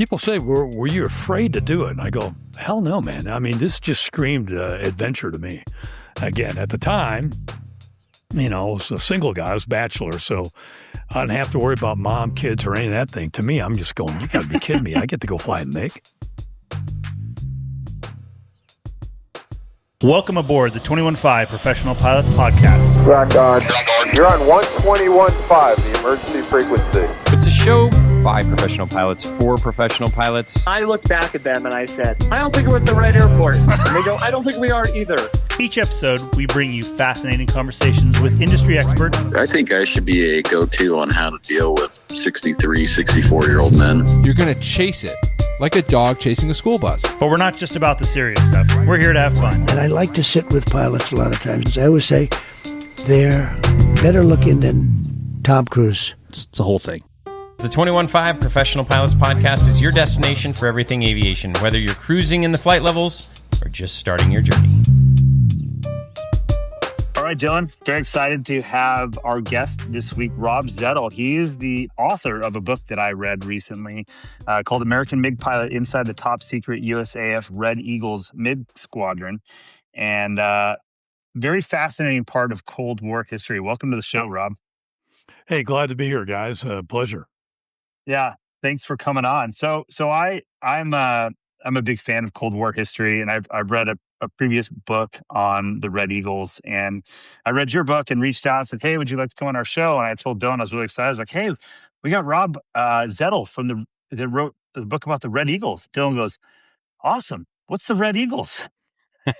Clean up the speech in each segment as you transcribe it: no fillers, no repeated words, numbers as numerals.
people say, were you afraid to do it? And I go, hell no, man. I mean, this just screamed adventure to me. Again, at the time, I was a single guy, I was a bachelor, so I didn't have to worry about mom, kids, or any of that thing. To me, I'm just going, you got to be kidding me. I get to go fly a MiG. Welcome aboard the 21.5 Professional Pilots Podcast. Rock on. You're on 121.5, the emergency frequency. It's a show by professional pilots for professional pilots. I looked back at them and I said, I don't think we're at the right airport. And they go, I don't think we are either. Each episode, we bring you fascinating conversations with industry experts. I think I should be a go-to on how to deal with 63, 64-year-old men. You're going to chase it like a dog chasing a school bus. But we're not just about the serious stuff. We're here to have fun. And I like to sit with pilots a lot of times. I always say they're better looking than Tom Cruise. It's a whole thing. The 21.5 Professional Pilots Podcast is your destination for everything aviation, whether you're cruising in the flight levels or just starting your journey. All right, Dylan, very excited to have our guest this week, Rob Zettel. He is the author of a book that I read recently called American MiG Pilot Inside the Top Secret USAF Red Eagles MiG Squadron. And very fascinating part of Cold War history. Welcome to the show, Rob. Hey, glad to be here, guys. Pleasure. Yeah, thanks for coming on. So I'm a big fan of Cold War history, and I've read a previous book on the Red Eagles, and I read your book and reached out and said, hey, would you like to come on our show? And I told Dylan I was really excited. I was like, hey, we got Rob Zettel from that wrote the book about the Red Eagles. Dylan goes, awesome. What's the Red Eagles?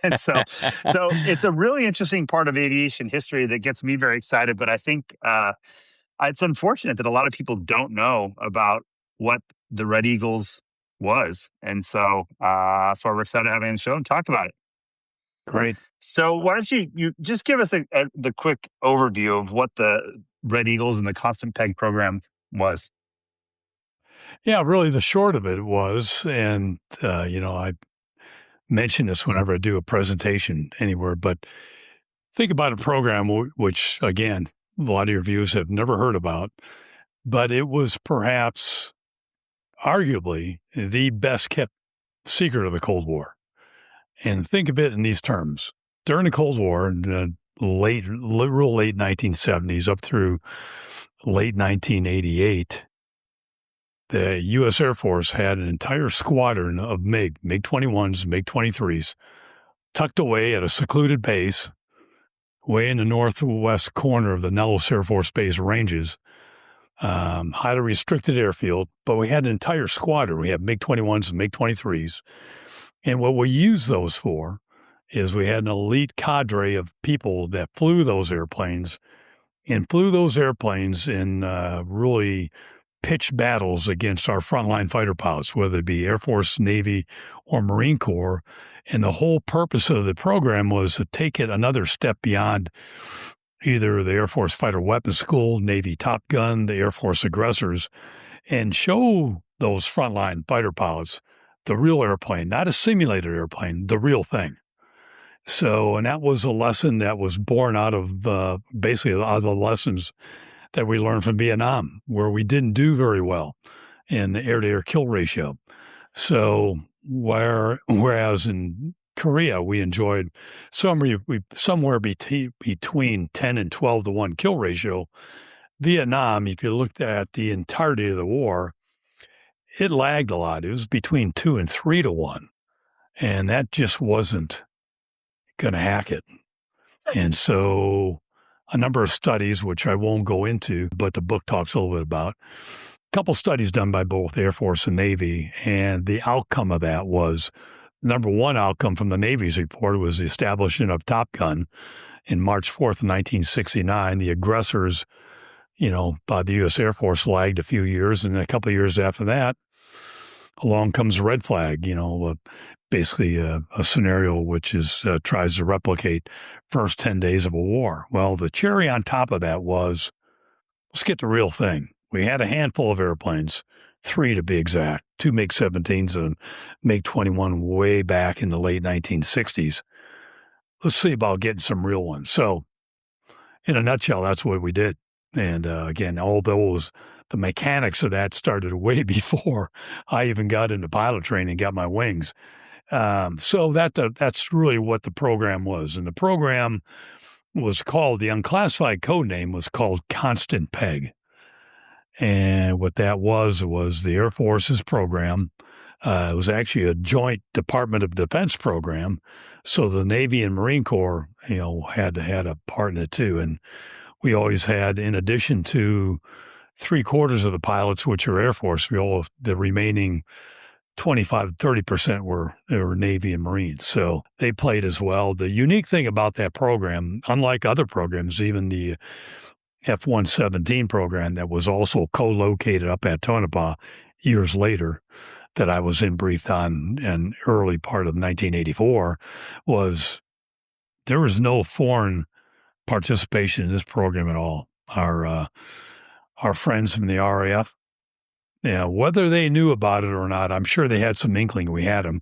And so it's a really interesting part of aviation history that gets me very excited. But I think it's unfortunate that a lot of people don't know about what the Red Eagles was. And so that's why we're excited to have you on the show and talk about it. Great. So why don't you just give us the quick overview of what the Red Eagles and the Constant Peg program was? Yeah, really the short of it was, and, I mention this whenever I do a presentation anywhere, but think about a program which, again, a lot of your viewers have never heard about, but it was perhaps arguably the best kept secret of the Cold War. And think of it in these terms. During the Cold War, in the late 1970s up through late 1988, the U.S. Air Force had an entire squadron of MiG-21s, MiG-23s, tucked away at a secluded base way in the northwest corner of the Nellis Air Force Base ranges, highly restricted airfield, but we had an entire squadron. We had MiG-21s and MiG-23s. And what we used those for is we had an elite cadre of people that flew those airplanes in really pitched battles against our frontline fighter pilots, whether it be Air Force, Navy, or Marine Corps. And the whole purpose of the program was to take it another step beyond either the Air Force Fighter Weapons School, Navy Top Gun, the Air Force Aggressors, and show those frontline fighter pilots the real airplane, not a simulated airplane, the real thing. So, and that was a lesson that was born out of basically out of the lessons that we learned from Vietnam, where we didn't do very well in the air-to-air kill ratio. So, whereas in Korea, we enjoyed somewhere between 10 and 12 to 1 kill ratio. Vietnam, if you looked at the entirety of the war, it lagged a lot. It was between 2 and 3 to 1. And that just wasn't going to hack it. And so a number of studies, which I won't go into, but the book talks a little bit about, a couple studies done by both Air Force and Navy. And the outcome of that was, number one outcome from the Navy's report was the establishment of Top Gun in March 4th, 1969. The aggressors, by the U.S. Air Force lagged a few years, and a couple of years after that, along comes Red Flag, basically a scenario which is tries to replicate first 10 days of a war. Well, the cherry on top of that was, let's get the real thing. We had a handful of airplanes, 3 to be exact, 2 MiG-17s and MiG-21 way back in the late 1960s. Let's see about getting some real ones. So in a nutshell, that's what we did. And again, all those the mechanics of that started way before I even got into pilot training and got my wings. So that's really what the program was. And the program was called, the unclassified code name was called Constant Peg. And what that was the Air Force's program. It was actually a joint Department of Defense program. So the Navy and Marine Corps, had a part in it too. And we always had, in addition to 3/4 of the pilots, which are Air Force, the remaining 25 to 30% were Navy and Marines. So they played as well. The unique thing about that program, unlike other programs, even the F-117 program that was also co-located up at Tonopah years later, that I was briefed on in early part of 1984, was there was no foreign participation in this program at all. Our friends from the RAF, whether they knew about it or not, I'm sure they had some inkling we had them,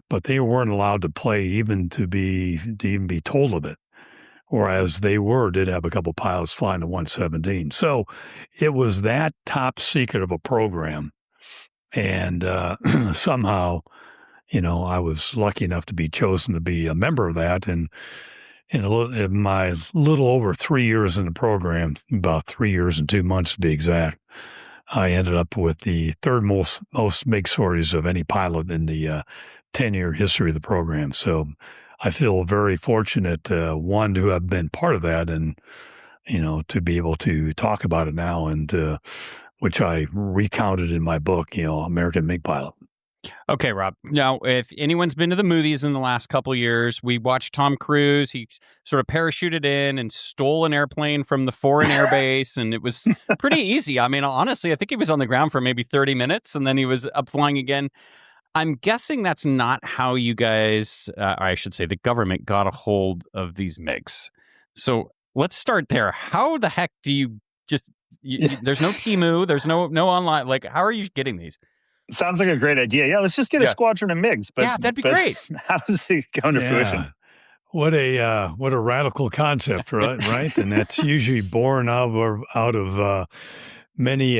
but they weren't allowed to play even to even be told of it. Whereas they did have a couple pilots flying the 117. So it was that top secret of a program. And somehow, I was lucky enough to be chosen to be a member of that. And in my little over 3 years in the program, about 3 years and 2 months to be exact, I ended up with the third most MiG sorties of any pilot in the 10-year history of the program. So I feel very fortunate, one, to have been part of that and, to be able to talk about it now, and which I recounted in my book, American MiG Pilot. Okay, Rob. Now, if anyone's been to the movies in the last couple of years, we watched Tom Cruise. He sort of parachuted in and stole an airplane from the foreign air base, and it was pretty easy. I mean, honestly, I think he was on the ground for maybe 30 minutes, and then he was up flying again. I'm guessing that's not how you guys, I should say, the government got a hold of these MiGs. So let's start there. How the heck do you just, there's no Temu, there's no online, like, how are you getting these? Sounds like a great idea. Yeah, let's just get a squadron of MiGs. But, yeah, that'd be great. How does it come to fruition? What a radical concept, right? And that's usually born out of many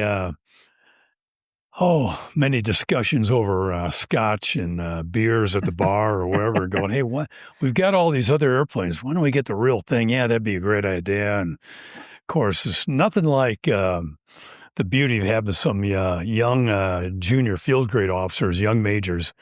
discussions over scotch and beers at the bar or wherever, going, hey, we've got all these other airplanes. Why don't we get the real thing? Yeah, that'd be a great idea. And of course, it's nothing like the beauty of having some young junior field grade officers, young majors,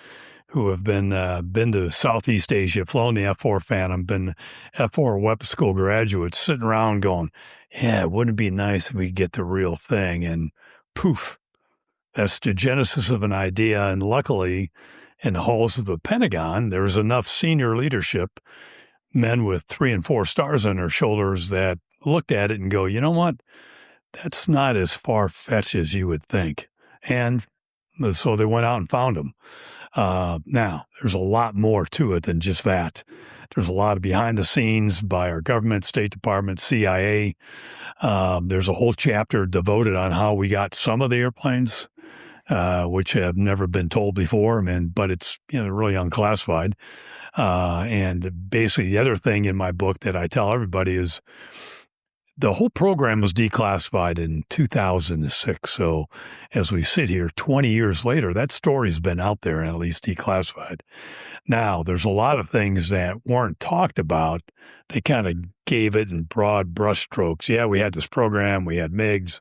who have been to Southeast Asia, flown the F-4 Phantom, been F-4 weapons school graduates, sitting around going, yeah, wouldn't it be nice if we could get the real thing? And poof, that's the genesis of an idea. And luckily, in the halls of the Pentagon, there was enough senior leadership, men with 3 and 4 stars on their shoulders, that looked at it and go, you know what? That's not as far-fetched as you would think. And so they went out and found them. Now, there's a lot more to it than just that. There's a lot of behind the scenes by our government, State Department, CIA. There's a whole chapter devoted on how we got some of the airplanes, which have never been told before. But it's really unclassified. And basically, the other thing in my book that I tell everybody is, the whole program was declassified in 2006. So as we sit here 20 years later, that story's been out there and at least declassified. Now, there's a lot of things that weren't talked about. They kind of gave it in broad brushstrokes. Yeah, we had this program, we had MiGs.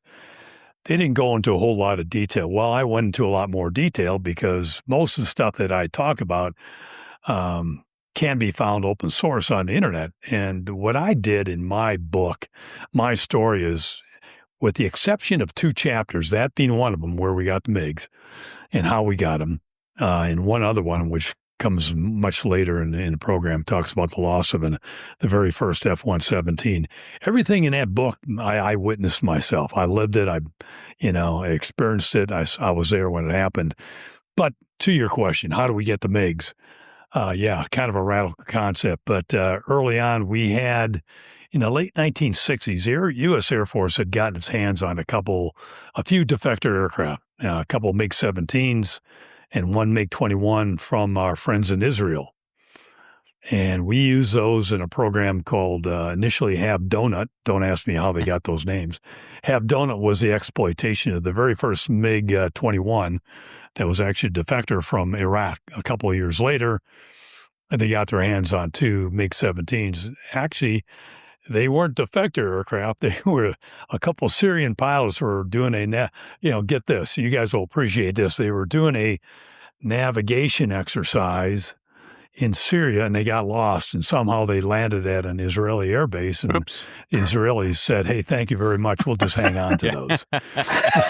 They didn't go into a whole lot of detail. Well, I went into a lot more detail because most of the stuff that I talk about can be found open source on the internet. And what I did in my book, my story is, with the exception of 2 chapters, that being one of them where we got the MiGs and how we got them, and one other one, which comes much later in the program, talks about the loss of the very first F-117. Everything in that book, I witnessed myself. I lived it. I experienced it. I was there when it happened. But to your question, how do we get the MiGs? Kind of a radical concept. But early on, we had, in the late 1960s, the U.S. Air Force had gotten its hands on a few defector aircraft, a couple MiG-17s and one MiG-21 from our friends in Israel. And we use those in a program called initially Have Donut. Don't ask me how they got those names. Have Donut was the exploitation of the very first MiG-21 that was actually a defector from Iraq a couple of years later. And they got their hands on 2 MiG-17s. Actually, they weren't defector aircraft. They were a couple of Syrian pilots were doing get this. You guys will appreciate this. They were doing a navigation exercise in Syria, and they got lost, and somehow they landed at an Israeli air base, and the Israelis said, hey, thank you very much. We'll just hang on to those.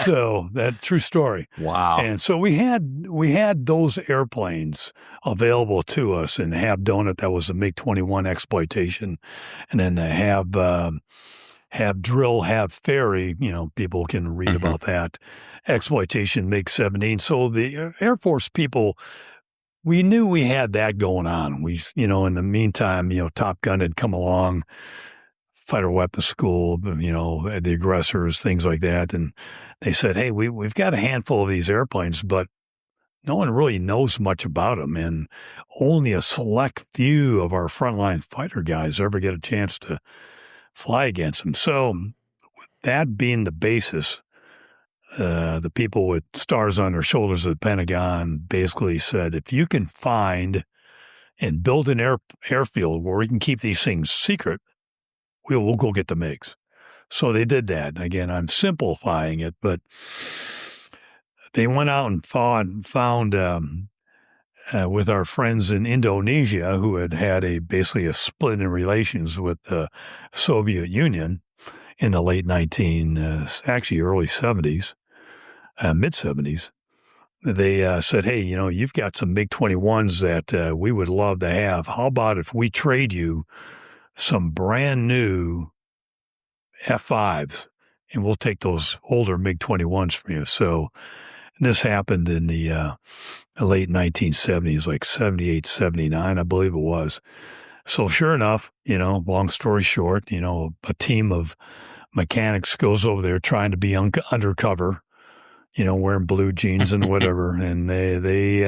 So that true story. Wow. And so we had those airplanes available to us, and Have Donut, that was the MiG-21 exploitation, and then the Have Drill, Have Ferry, people can read about that, exploitation MiG-17. So the Air Force people, we knew we had that going on. We, in the meantime, Top Gun had come along, fighter weapons school, the aggressors, things like that. And they said, hey, we've got a handful of these airplanes, but no one really knows much about them. And only a select few of our frontline fighter guys ever get a chance to fly against them. So that being the basis, the people with stars on their shoulders at the Pentagon basically said, if you can find and build an airfield where we can keep these things secret, we'll go get the MiGs. So they did that. Again, I'm simplifying it, but they went out and found with our friends in Indonesia who had basically a split in relations with the Soviet Union in the late early 70s. Mid-70s, they said, hey, you've got some MiG-21s that we would love to have. How about if we trade you some brand new F-5s, and we'll take those older MiG-21s from you? So this happened in the late 1970s, like 78, 79, I believe it was. So sure enough, long story short, a team of mechanics goes over there trying to be undercover, wearing blue jeans and whatever. And they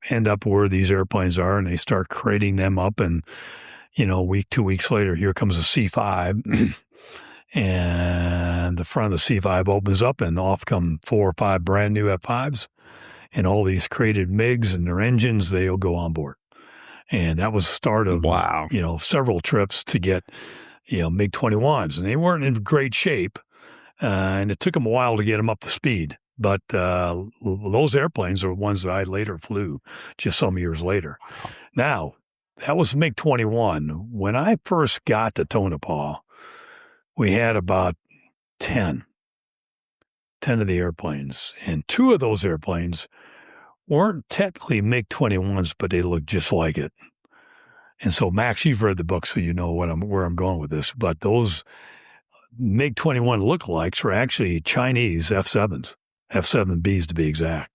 end up where these airplanes are, and they start crating them up. And, 2 weeks later, here comes a C-5 and the front of the C-5 opens up, and off come 4 or 5 brand new F-5s, and all these crated MiGs and their engines, they'll go on board. And that was the start of, several trips to get, MiG-21s, and they weren't in great shape. And it took them a while to get them up to speed. But those airplanes are ones that I later flew just some years later. Now, that was MiG-21. When I first got to Tonopah, we had about 10 of the airplanes. And 2 of those airplanes weren't technically MiG-21s, but they looked just like it. And so, Max, you've read the book, so you know where I'm going with this. But those MiG-21 lookalikes were actually Chinese F-7s, F-7Bs to be exact.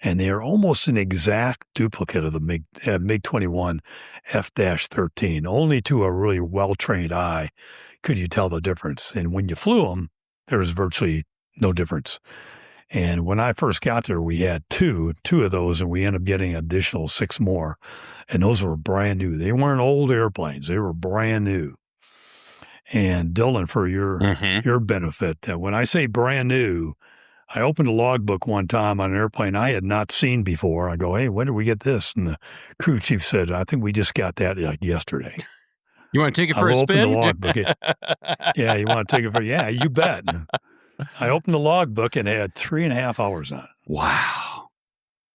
And they are almost an exact duplicate of the MiG-21 F-13. Only to a really well-trained eye could you tell the difference. And when you flew them, there was virtually no difference. And when I first got there, we had two of those, and we ended up getting an additional 6 more. And those were brand new. They weren't old airplanes. They were brand new. And Dylan, for your benefit, when I say brand new, I opened a logbook one time on an airplane I had not seen before. I go, hey, when did we get this? And the crew chief said, I think we just got that like yesterday. You want to take it for a spin? I opened the logbook. Yeah, you want to take it for, yeah, you bet. I opened the logbook and it had 3.5 hours on it. Wow.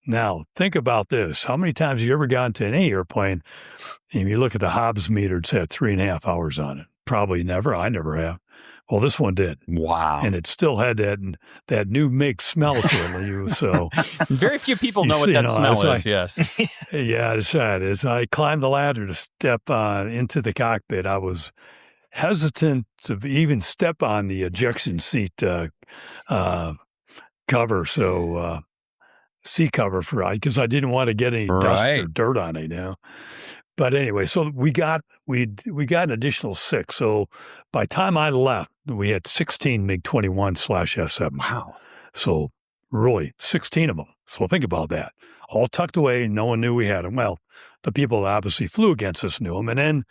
Now, think about this. How many times have you ever gotten to any airplane and you look at the Hobbs meter, it's had 3.5 hours on it? Probably never. I never have. Well, this one did. Wow. And it still had that new MiG smell to it. So very few people know what that smell is. Yes. Yeah, that's right. As I climbed the ladder to step into the cockpit, I was hesitant to even step on the ejection seat cover. So seat cover because I didn't want to get any dust or dirt on it. But anyway, so we got an additional 6. So by the time I left, we had 16 MiG-21/F-7s. Wow. So Really, 16 of them. So think about that. All tucked away. No one knew we had them. Well, the people that obviously flew against us knew them. And then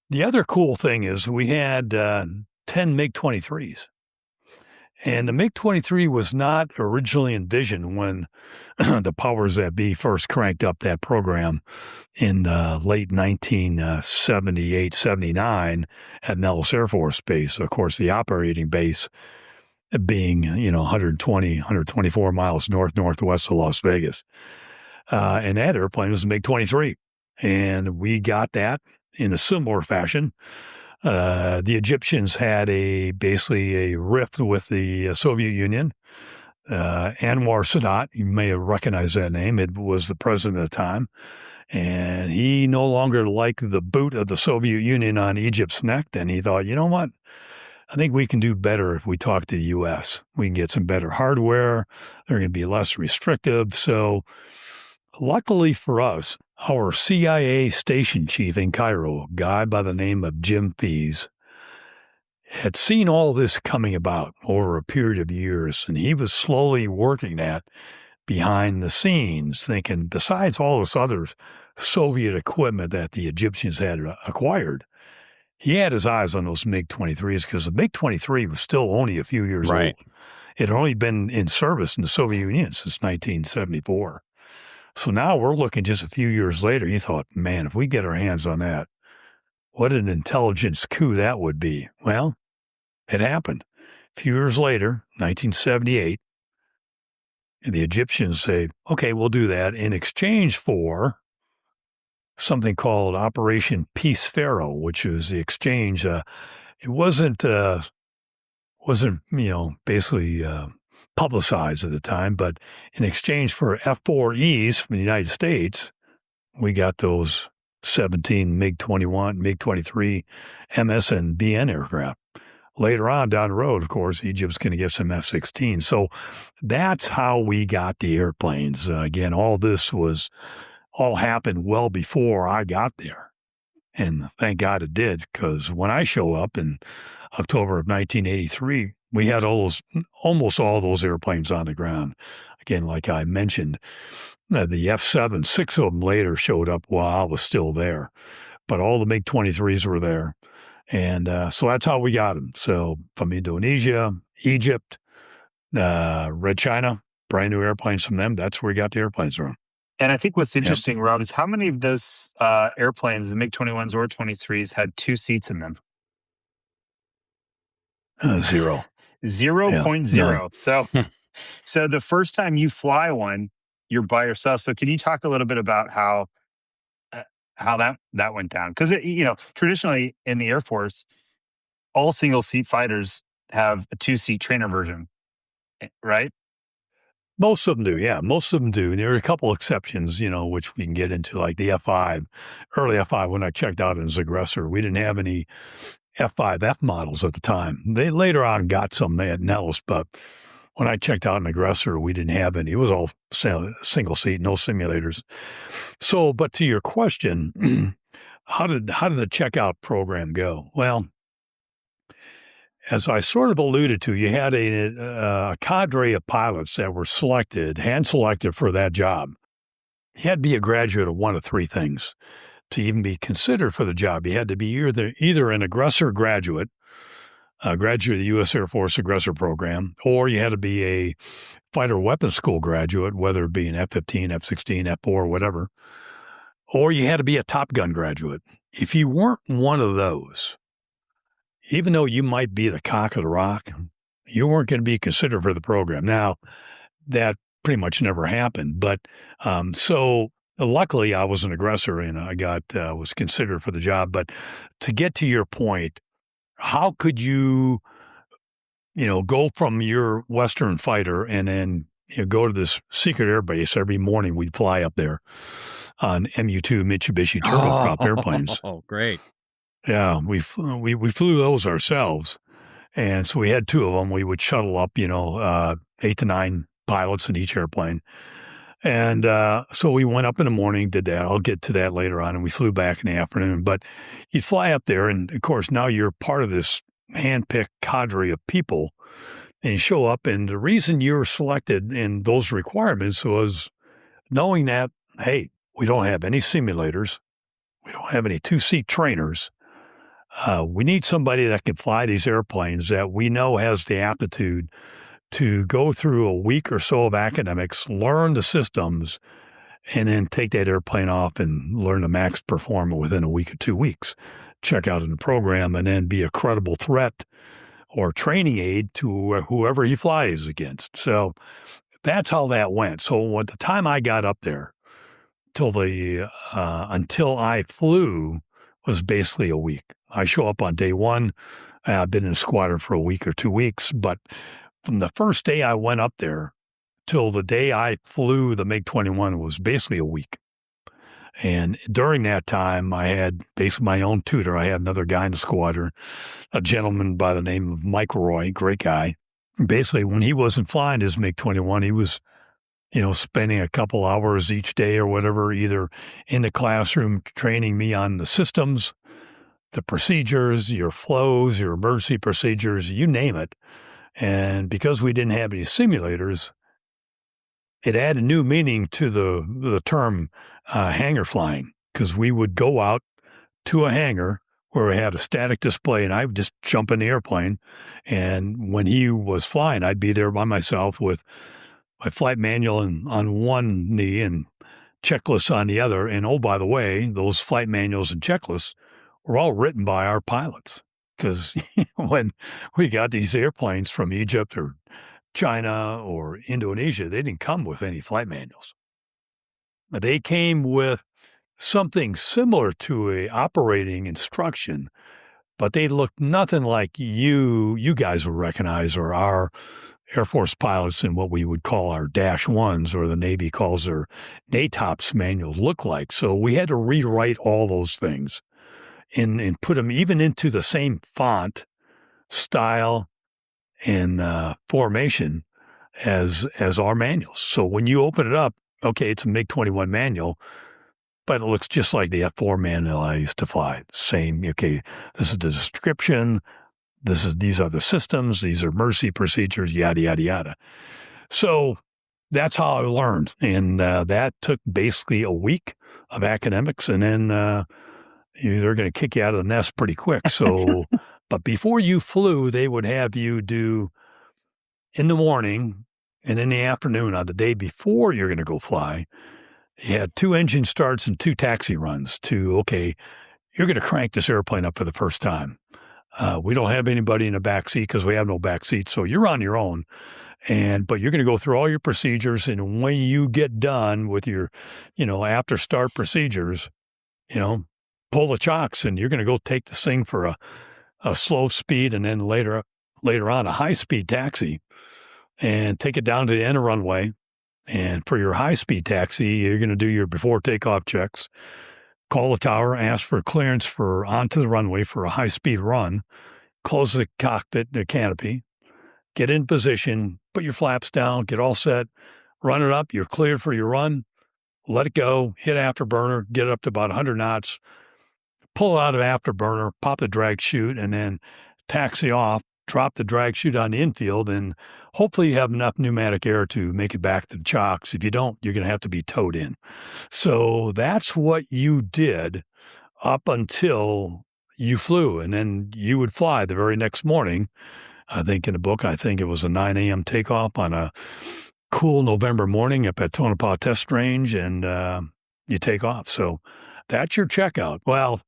the other cool thing is we had 10 MiG-23s. And the MiG-23 was not originally envisioned when the powers that be first cranked up that program in late 1978, 79 at Nellis Air Force Base. Of course, the operating base being, 124 miles northwest of Las Vegas. And that airplane was a MiG-23. And we got that in a similar fashion. The Egyptians had basically a rift with the Soviet Union. Anwar Sadat, you may have recognized that name. It was the president at the time. And he no longer liked the boot of the Soviet Union on Egypt's neck. And he thought, you know what? I think we can do better if we talk to the U.S. We can get some better hardware. They're going to be less restrictive. So luckily for us, our CIA station chief in Cairo, a guy by the name of Jim Fees, had seen all this coming about over a period of years, and he was slowly working that behind the scenes, thinking besides all this other Soviet equipment that the Egyptians had acquired, he had his eyes on those MiG-23s because the MiG-23 was still only a few years old. It had only been in service in the Soviet Union since 1974. So now we're looking just a few years later. You thought, man, if we get our hands on that, what an intelligence coup that would be. Well, it happened. A few years later, 1978, and the Egyptians say, okay, we'll do that in exchange for something called Operation Peace Pharaoh, which is the exchange. It wasn't basically publicized at the time, but in exchange for F-4Es from the United States, we got those 17 MiG-21, MiG-23 MS and BN aircraft. Later on down the road, of course, Egypt's going to get some F-16. So that's how we got the airplanes. Again, all happened well before I got there. And thank God it did, because when I show up in October of 1983, we had almost all those airplanes on the ground. Again, like I mentioned, the F-7, 6 of them later showed up while I was still there. But all the MiG-23s were there. And so that's how we got them. So from Indonesia, Egypt, Red China, brand new airplanes from them. That's where we got the airplanes from. And I think what's interesting, Rob, is how many of those airplanes, the MiG-21s or 23s, had 2 seats in them? 0. 0.0. Yeah, so the first time you fly one, you're by yourself. So can you talk a little bit about how that went down? Because traditionally in the Air Force, all single seat fighters have a 2-seat trainer version, right? Most of them do, yeah. Most of them do. There are a couple exceptions, which we can get into, like the F5, early F5 when I checked out as Aggressor. We didn't have any F5F models at the time. They later on got some at Nellis, but when I checked out an Aggressor, we didn't have any. It was all single seat, no simulators. So, but to your question, how did the checkout program go? Well, as I sort of alluded to, you had a cadre of pilots that were hand-selected for that job. You had to be a graduate of one of 3 things to even be considered for the job. You had to be either an Aggressor graduate, a graduate of the U.S. Air Force Aggressor program, or you had to be a fighter weapons school graduate, whether it be an F-15, F-16, F-4, whatever, or you had to be a Top Gun graduate. If you weren't one of those, even though you might be the cock of the rock, you weren't going to be considered for the program. Now, that pretty much never happened. But so luckily, I was an Aggressor and I was considered for the job. But to get to your point, how could you, go from your Western fighter and then go to this secret air base every morning? We'd fly up there on MU-2 Mitsubishi turboprop airplanes. Oh, great. Yeah, we flew those ourselves. And so we had 2 of them. We would shuttle up, 8 to 9 pilots in each airplane. And so we went up in the morning, did that. I'll get to that later on. And we flew back in the afternoon. But you fly up there. And, of course, now you're part of this hand-picked cadre of people and you show up. And the reason you were selected in those requirements was knowing that, hey, we don't have any simulators. We don't have any two-seat trainers. We need somebody that can fly these airplanes that we know has the aptitude to go through a week or so of academics, learn the systems, and then take that airplane off and learn to max perform within a week or 2 weeks, check out in the program, and then be a credible threat or training aid to whoever he flies against. So that's how that went. So at the time I got up there until I flew was basically a week. I show up on day one. I've been in a squadron for a week or 2 weeks, but from the first day I went up there till the day I flew the MiG-21 was basically a week. And during that time, I had basically my own tutor. I had another guy in the squadron, a gentleman by the name of Mike Roy, great guy. Basically, when he wasn't flying his MiG-21, he was, spending a couple hours each day or whatever, either in the classroom training me on the systems, the procedures, your flows, your emergency procedures, you name it. And because we didn't have any simulators, it added new meaning to the term hangar flying, because we would go out to a hangar where we had a static display, and I would just jump in the airplane. And when he was flying, I'd be there by myself with my flight manual on one knee and checklists on the other. And oh, by the way, those flight manuals and checklists were all written by our pilots, because when we got these airplanes from Egypt or China or Indonesia, they didn't come with any flight manuals. They came with something similar to a operating instruction, but they looked nothing like you guys would recognize, or our Air Force pilots in what we would call our Dash 1s, or the Navy calls their NATOPS manuals, look like. So we had to rewrite all those things and put them even into the same font, style, and formation as our manuals. So when you open it up, okay, it's a MiG-21 manual, but it looks just like the F-4 manual I used to fly. Same, okay, this is the description, these are the systems, these are emergency procedures, yada, yada, yada. So that's how I learned. And that took basically a week of academics, and then they're going to kick you out of the nest pretty quick. So, but before you flew, they would have you do in the morning and in the afternoon on the day before you're going to go fly. You had 2 engine starts and 2 taxi runs okay, you're going to crank this airplane up for the first time. We don't have anybody in the back seat because we have no back seat. So you're on your own. But you're going to go through all your procedures. And when you get done with your, after start procedures, pull the chocks, and you're going to go take this thing for a slow speed, and then later on a high speed taxi, and take it down to the end of runway. And for your high speed taxi, you're going to do your before takeoff checks, call the tower, ask for clearance for onto the runway for a high speed run, close the cockpit, the canopy, get in position, put your flaps down, get all set, run it up. You're cleared for your run. Let it go, hit afterburner, get it up to about 100 knots, pull it out of afterburner, pop the drag chute, and then taxi off, drop the drag chute on the infield, and hopefully you have enough pneumatic air to make it back to the chocks. If you don't, you're going to have to be towed in. So that's what you did up until you flew, and then you would fly the very next morning. I think in the book, it was a 9 a.m. takeoff on a cool November morning up at Tonopah Test Range, and you take off. So that's your checkout. Well,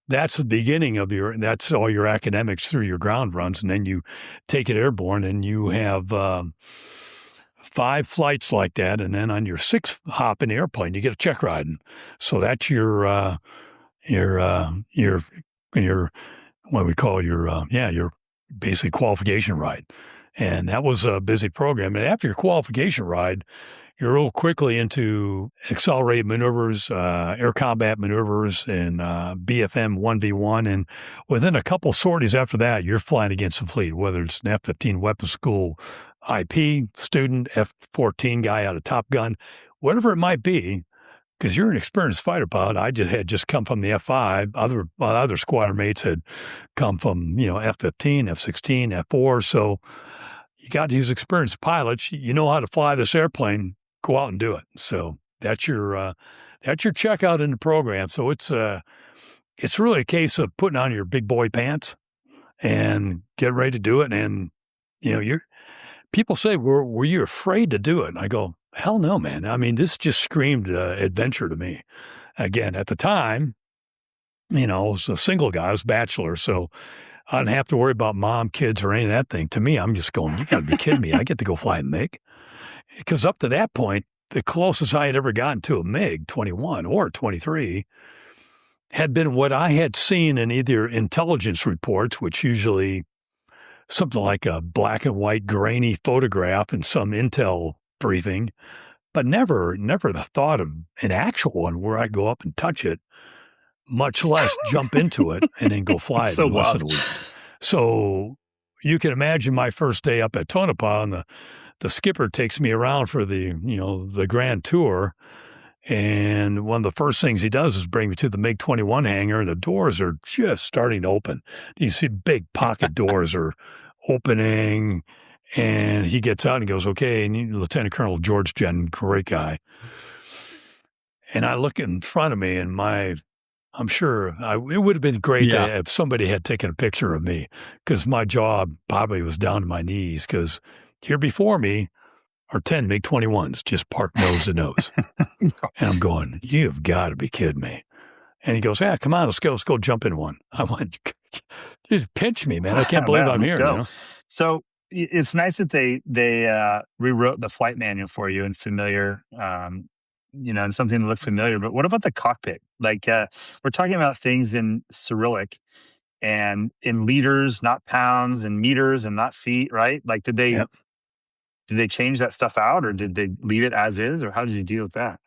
that's the beginning of that's all your academics through your ground runs. And then you take it airborne, and you have 5 flights like that. And then on your 6th hop in the airplane, you get a check ride. And so that's your what we call your basic qualification ride. And that was a busy program. And after your qualification ride, you're real quickly into accelerated maneuvers, air combat maneuvers, and BFM 1v1. And within a couple sorties after that, you're flying against the fleet, whether it's an F-15 weapons school IP student, F-14 guy out of Top Gun, whatever it might be, because you're an experienced fighter pilot. I had just come from the F-5. Other squadron mates had come from, F-15, F-16, F-4. So you got these experienced pilots. You know how to fly this airplane. Go out and do it. So that's your checkout in the program. So it's really a case of putting on your big boy pants and get ready to do it. And people say, were you afraid to do it? And I go, hell no, man. I mean, this just screamed adventure to me. Again, at the time, I was a single guy, I was a bachelor, so I didn't have to worry about mom, kids, or any of that thing. To me, I'm just going, you got to be kidding me. I get to go fly a MiG. Because up to that point, the closest I had ever gotten to a MiG 21 or 23 had been what I had seen in either intelligence reports, which usually something like a black and white grainy photograph in some intel briefing, but never the thought of an actual one where I go up and touch it, much less jump into it and then go fly it in less than a week. So you can imagine my first day up at Tonopah, and the skipper takes me around for the grand tour. And one of the first things he does is bring me to the MiG-21 hangar, and the doors are just starting to open. You see big pocket doors are opening, and he gets out and he goes, okay, and Lieutenant Colonel George Jen, great guy. And I look in front of me, and I'm sure it would have been great if somebody had taken a picture of me, because my jaw probably was down to my knees, because here before me are 10 MiG-21s just parked nose to nose. And I'm going, you've got to be kidding me. And he goes, come on, let's go jump in one. I went, just pinch me, man. I can't believe I'm here. So it's nice that they rewrote the flight manual for you in familiar, and something to look familiar. But what about the cockpit? Like we're talking about things in Cyrillic and in liters, not pounds, and meters and not feet, right? Like did they change that stuff out, or did they leave it as is, or how did you deal with that?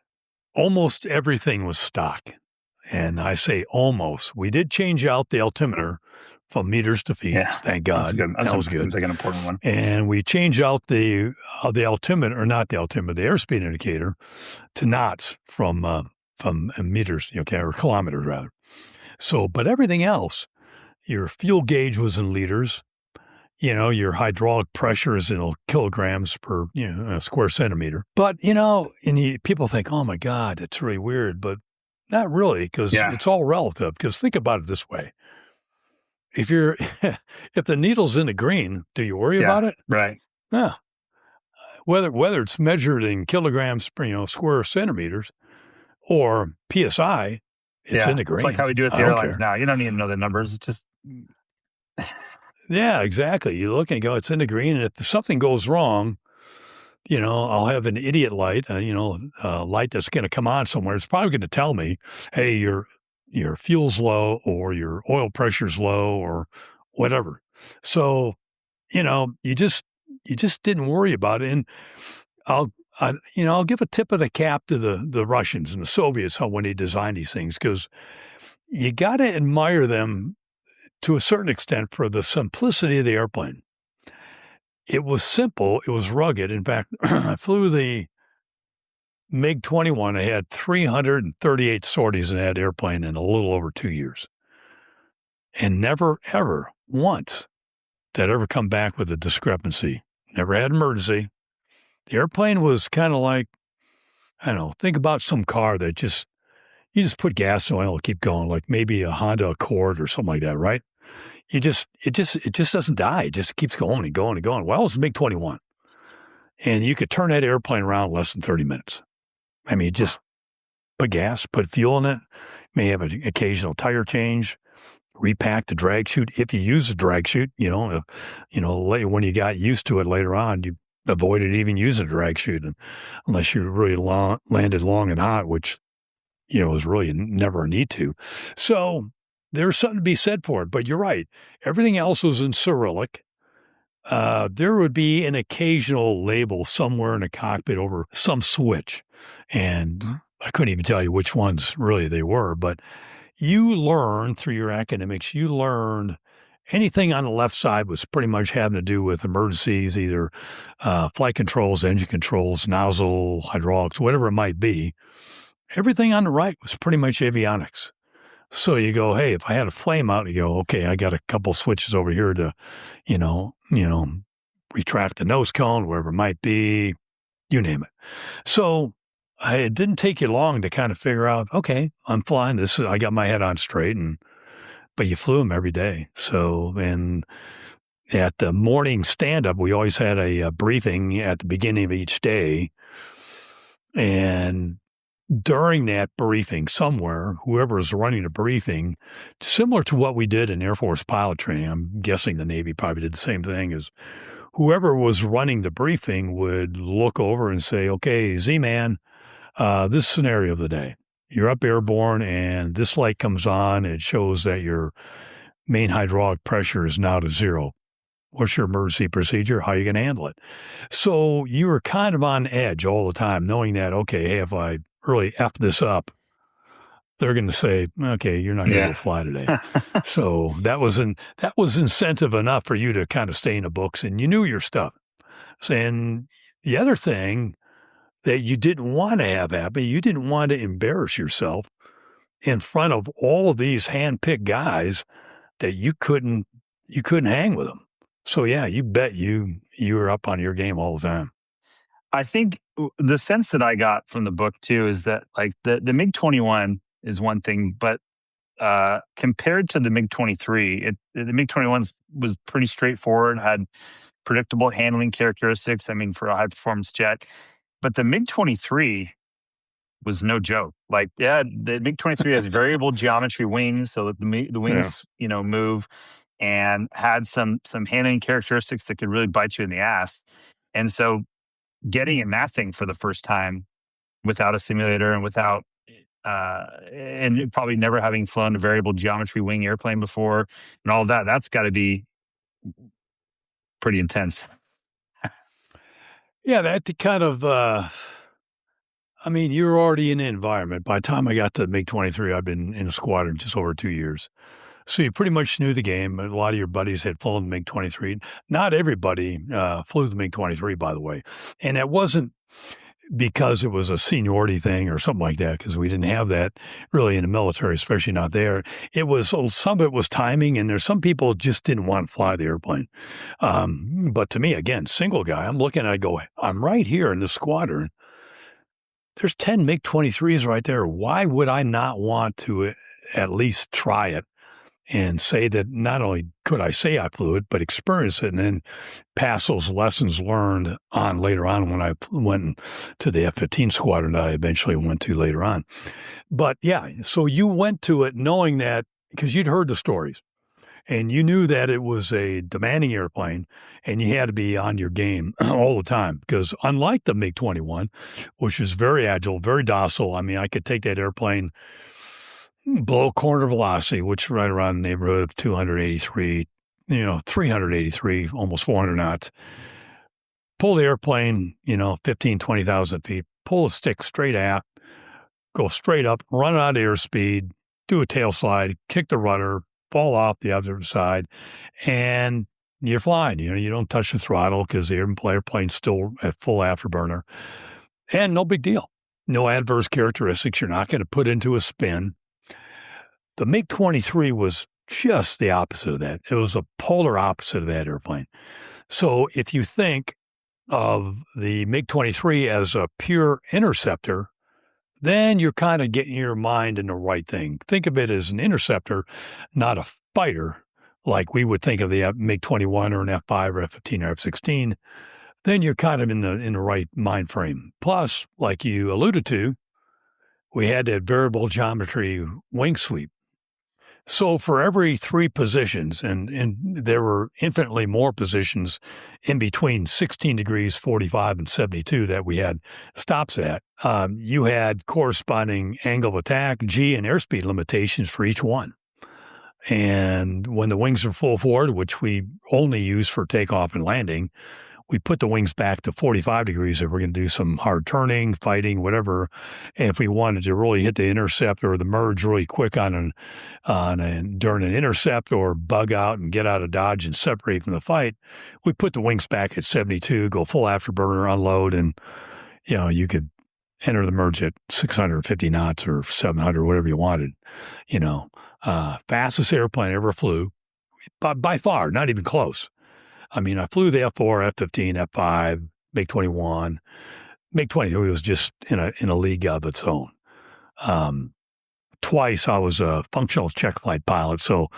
Almost everything was stock. And I say almost. We did change out the altimeter from meters to feet. Yeah, thank God. That was good. Seems like an important one. And we changed out the altimeter, or not the altimeter, the airspeed indicator to knots from meters, or kilometers rather. So, but everything else, your fuel gauge was in liters. Your hydraulic pressure is in kilograms per square centimeter. But people think, oh my God, it's really weird, but not really, because it's all relative. Because think about it this way: if the needle's in the green, do you worry about it? Right. Yeah. Whether it's measured in kilograms per square centimeters or PSI, it's in the green. It's like how we do it at the airlines now. You don't need to know the numbers. It's just. Yeah, exactly. You look and go, it's in the green, and if something goes wrong, I'll have an idiot light, a light that's going to come on somewhere. It's probably going to tell me, hey, your fuel's low, or your oil pressure's low, or whatever. So, you just didn't worry about it. And I'll give a tip of the cap to the Russians and the Soviets when they designed these things, because you got to admire them to a certain extent for the simplicity of the airplane. It was simple. It was rugged. In fact, I flew the MiG-21. I had 338 sorties in that airplane in a little over 2 years. And never, ever, once, did I ever come back with a discrepancy. Never had an emergency. The airplane was kind of like, I don't know, think about some car that you just put gas in oil and keep going, like maybe a Honda Accord or something like that, right? It just doesn't die. It just keeps going and going and going. Well, it's a MiG-21. And you could turn that airplane around in less than 30 minutes. I mean, just put gas, put fuel in it, may have an occasional tire change, repack the drag chute. If you use a drag chute, later, when you got used to it later on, you avoided even using a drag chute, unless you really landed long and hot, which, was really never a need to. So there's something to be said for it. But you're right. Everything else was in Cyrillic. There would be an occasional label somewhere in the cockpit over some switch. And I couldn't even tell you which ones really they were. But you learn through your academics, you learned anything on the left side was pretty much having to do with emergencies, either flight controls, engine controls, nozzle, hydraulics, whatever it might be. Everything on the right was pretty much avionics. So you go, hey, if I had a flame out, you go, okay, I got a couple switches over here to, retract the nose cone, wherever it might be, you name it. So it didn't take you long to kind of figure out, okay, I'm flying this. I got my head on straight, but you flew them every day. So, and at the morning stand-up, we always had a briefing at the beginning of each day. And during that briefing somewhere, whoever was running the briefing, similar to what we did in Air Force pilot training, I'm guessing the Navy probably did the same thing, is whoever was running the briefing would look over and say, okay, Z-Man, this scenario of the day. You're up airborne and this light comes on. It shows that your main hydraulic pressure is now to 0. What's your emergency procedure? How are you going to handle it? So you were kind of on edge all the time, knowing that, okay, hey, if I really F this up, they're going to say, okay, you're not going to go fly today. So that was incentive enough for you to kind of stay in the books, and you knew your stuff. And the other thing that you didn't want to have happen, you didn't want to embarrass yourself in front of all of these hand-picked guys that you couldn't hang with them. So yeah, you bet you were up on your game all the time. I think the sense that I got from the book too is that like the MiG-21 is one thing, but compared to the MiG-23, the MiG-21 was pretty straightforward, had predictable handling characteristics. I mean, for a high performance jet, but the MiG-23 was no joke. Like, yeah, the MiG-23 has variable geometry wings, so that the wings, move, and had some handling characteristics that could really bite you in the ass. And so getting in that thing for the first time without a simulator and without, and probably never having flown a variable geometry wing airplane before and all that, that's got to be pretty intense. Yeah, that kind of, you were already in the environment. By the time I got to MiG-23, I'd been in a squadron just over 2 years. So you pretty much knew the game. A lot of your buddies had flown the MiG-23. Not everybody flew the MiG-23, by the way. And it wasn't because it was a seniority thing or something like that, because we didn't have that really in the military, especially not there. It was, some of it was timing, and there's some people just didn't want to fly the airplane. But to me, again, single guy, I'm looking at it, I go, I'm right here in the squadron. There's 10 MiG-23s right there. Why would I not want to at least try it? And say that not only could I say I flew it, but experience it and then pass those lessons learned on later on when I went to the F-15 squadron that I eventually went to later on. But yeah, so you went to it knowing that, because you'd heard the stories and you knew that it was a demanding airplane and you had to be on your game all the time, because unlike the MiG-21, which is very agile, very docile, I could take that airplane below corner velocity, which is right around the neighborhood of 283, 383, almost 400 knots. Pull the airplane, 15, 20,000 feet, pull a stick straight aft, go straight up, run out of airspeed, do a tail slide, kick the rudder, fall off the other side, and you're flying. You don't touch the throttle because the airplane's still at full afterburner. And no big deal. No adverse characteristics. You're not going to put into a spin. The MiG-23 was just the opposite of that. It was a polar opposite of that airplane. So if you think of the MiG-23 as a pure interceptor, then you're kind of getting your mind in the right thing. Think of it as an interceptor, not a fighter, like we would think of the MiG-21 or an F-5 or F-15 or F-16. Then you're kind of in the right mind frame. Plus, like you alluded to, we had that variable geometry wing sweep. So for every 3 positions, and there were infinitely more positions in between 16 degrees, 45, and 72 that we had stops at, you had corresponding angle of attack, G, and airspeed limitations for each one. And when the wings are full forward, which we only use for takeoff and landing, we put the wings back to 45 degrees if we're going to do some hard turning, fighting, whatever. And if we wanted to really hit the intercept or the merge really quick during an intercept or bug out and get out of dodge and separate from the fight, we put the wings back at 72, go full afterburner, unload, and you could enter the merge at 650 knots or 700, whatever you wanted. Fastest airplane ever flew, by far, not even close. I mean, I flew the F4, F-15, F-5, MiG-21. MiG-23 was just in a league of its own. Twice I was a functional check flight pilot, so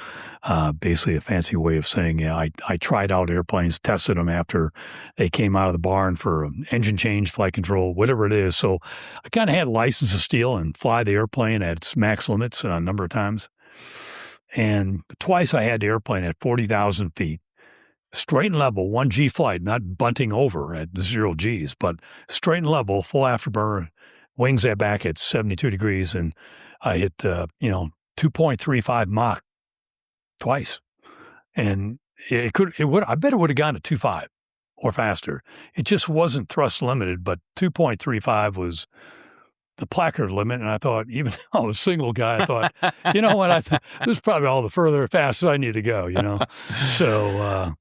basically a fancy way of saying, I tried out airplanes, tested them after they came out of the barn for engine change, flight control, whatever it is. So I kind of had a license to steal and fly the airplane at its max limits a number of times. And twice I had the airplane at 40,000 feet, straight and level, 1G flight, not bunting over at 0 Gs, but straight and level, full afterburner, wings at back at 72 degrees, and I hit, 2.35 Mach twice. And I bet it would have gone to 2.5 or faster. It just wasn't thrust limited, but 2.35 was the placard limit. And I thought, even though I was a single guy, I thought, you know what? This is probably all the further fastest I need to go, So,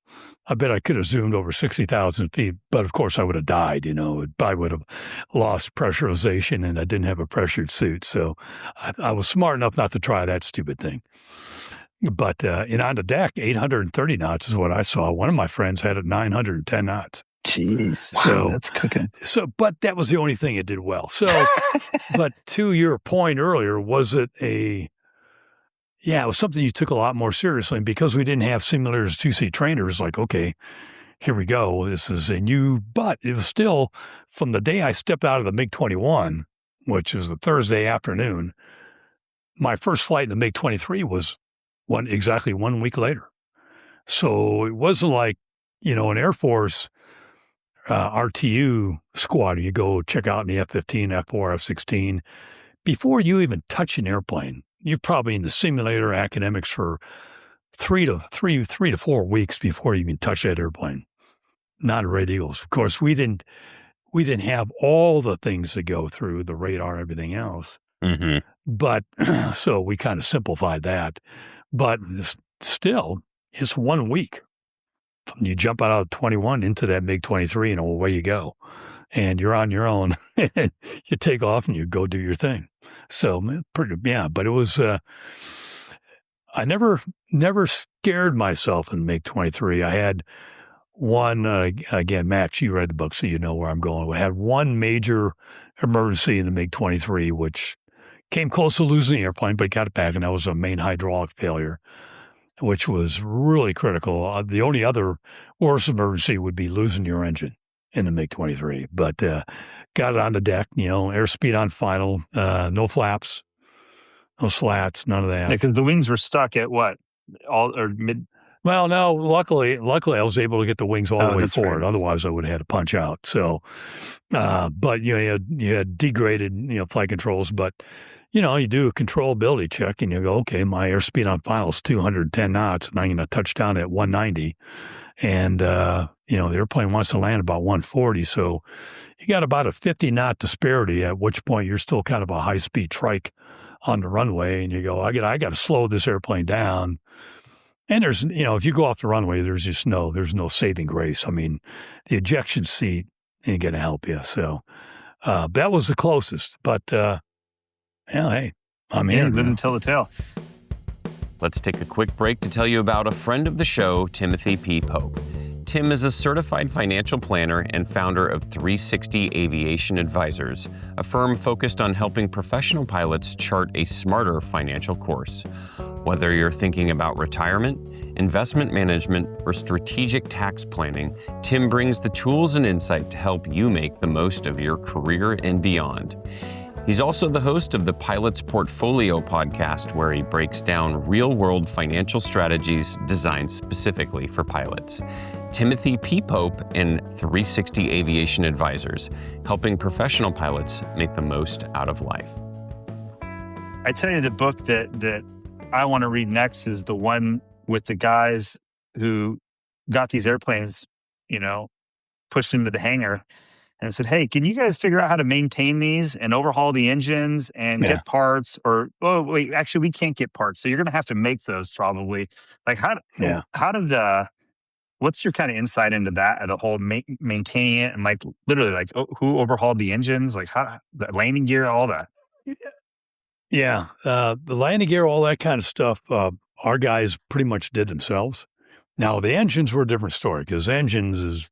I bet I could have zoomed over 60,000 feet, but of course I would have died, It probably would have lost pressurization, and I didn't have a pressured suit. So I was smart enough not to try that stupid thing. But on the deck, 830 knots is what I saw. One of my friends had it 910 knots. Jeez. So that's cooking. So, but that was the only thing it did well. So, but to your point earlier, was it it was something you took a lot more seriously. And because we didn't have simulators, 2C trainers, like, okay, here we go. This is but it was still from the day I stepped out of the MiG-21, which is a Thursday afternoon, my first flight in the MiG-23 was exactly 1 week later. So it wasn't like, an Air Force RTU squad, you go check out in the F-15, F-4, F-16. Before you even touch an airplane, you're probably in the simulator academics for 3 to 4 weeks before you even touch that airplane. Not at Red Eagles. Of course, we didn't have all the things to go through, the radar, everything else. Mm-hmm. But so we kind of simplified that. But still, it's 1 week. You jump out of 21 into that MiG-23 and away you go. And you're on your own. You take off and you go do your thing. So, but it was, I never scared myself in MiG-23. I had one, again, Max, you read the book, so you know where I'm going. We had one major emergency in the MiG-23, which came close to losing the airplane, but it got it back, and that was a main hydraulic failure, which was really critical. The only other worse emergency would be losing your engine in the MiG-23, but got it on the deck, airspeed on final, no flaps, no slats, none of that. Because the wings were stuck at what? Mid? Well, no, luckily I was able to get the wings all the way forward. Right. Otherwise I would have had to punch out. So, but you had degraded, flight controls, but you do a controllability check and you go, okay, my airspeed on final is 210 knots and I'm going to touch down at 190. And, the airplane wants to land about 140. So you got about a 50 knot disparity, at which point you're still kind of a high speed trike on the runway. And you go, I got to slow this airplane down. And there's, if you go off the runway, there's no saving grace. I mean, the ejection seat ain't going to help you. So, that was the closest, but, hey, I'm here. Didn't tell the tale. Let's take a quick break to tell you about a friend of the show, Timothy P. Pope. Tim is a certified financial planner and founder of 360 Aviation Advisors, a firm focused on helping professional pilots chart a smarter financial course. Whether you're thinking about retirement, investment management, or strategic tax planning, Tim brings the tools and insight to help you make the most of your career and beyond. He's also the host of the Pilot's Portfolio podcast, where he breaks down real-world financial strategies designed specifically for pilots. Timothy P. Pope and 360 Aviation Advisors, helping professional pilots make the most out of life. I tell you, the book that I want to read next is the one with the guys who got these airplanes, pushed into the hangar and said, hey, can you guys figure out how to maintain these and overhaul the engines and get parts? Or, oh, wait, actually, we can't get parts. So you're going to have to make those probably. Like, what's your kind of insight into that, the whole maintaining it and literally who overhauled the engines, how the landing gear, all that? Yeah. The landing gear, all that kind of stuff, our guys pretty much did themselves. Now, the engines were a different story because engines is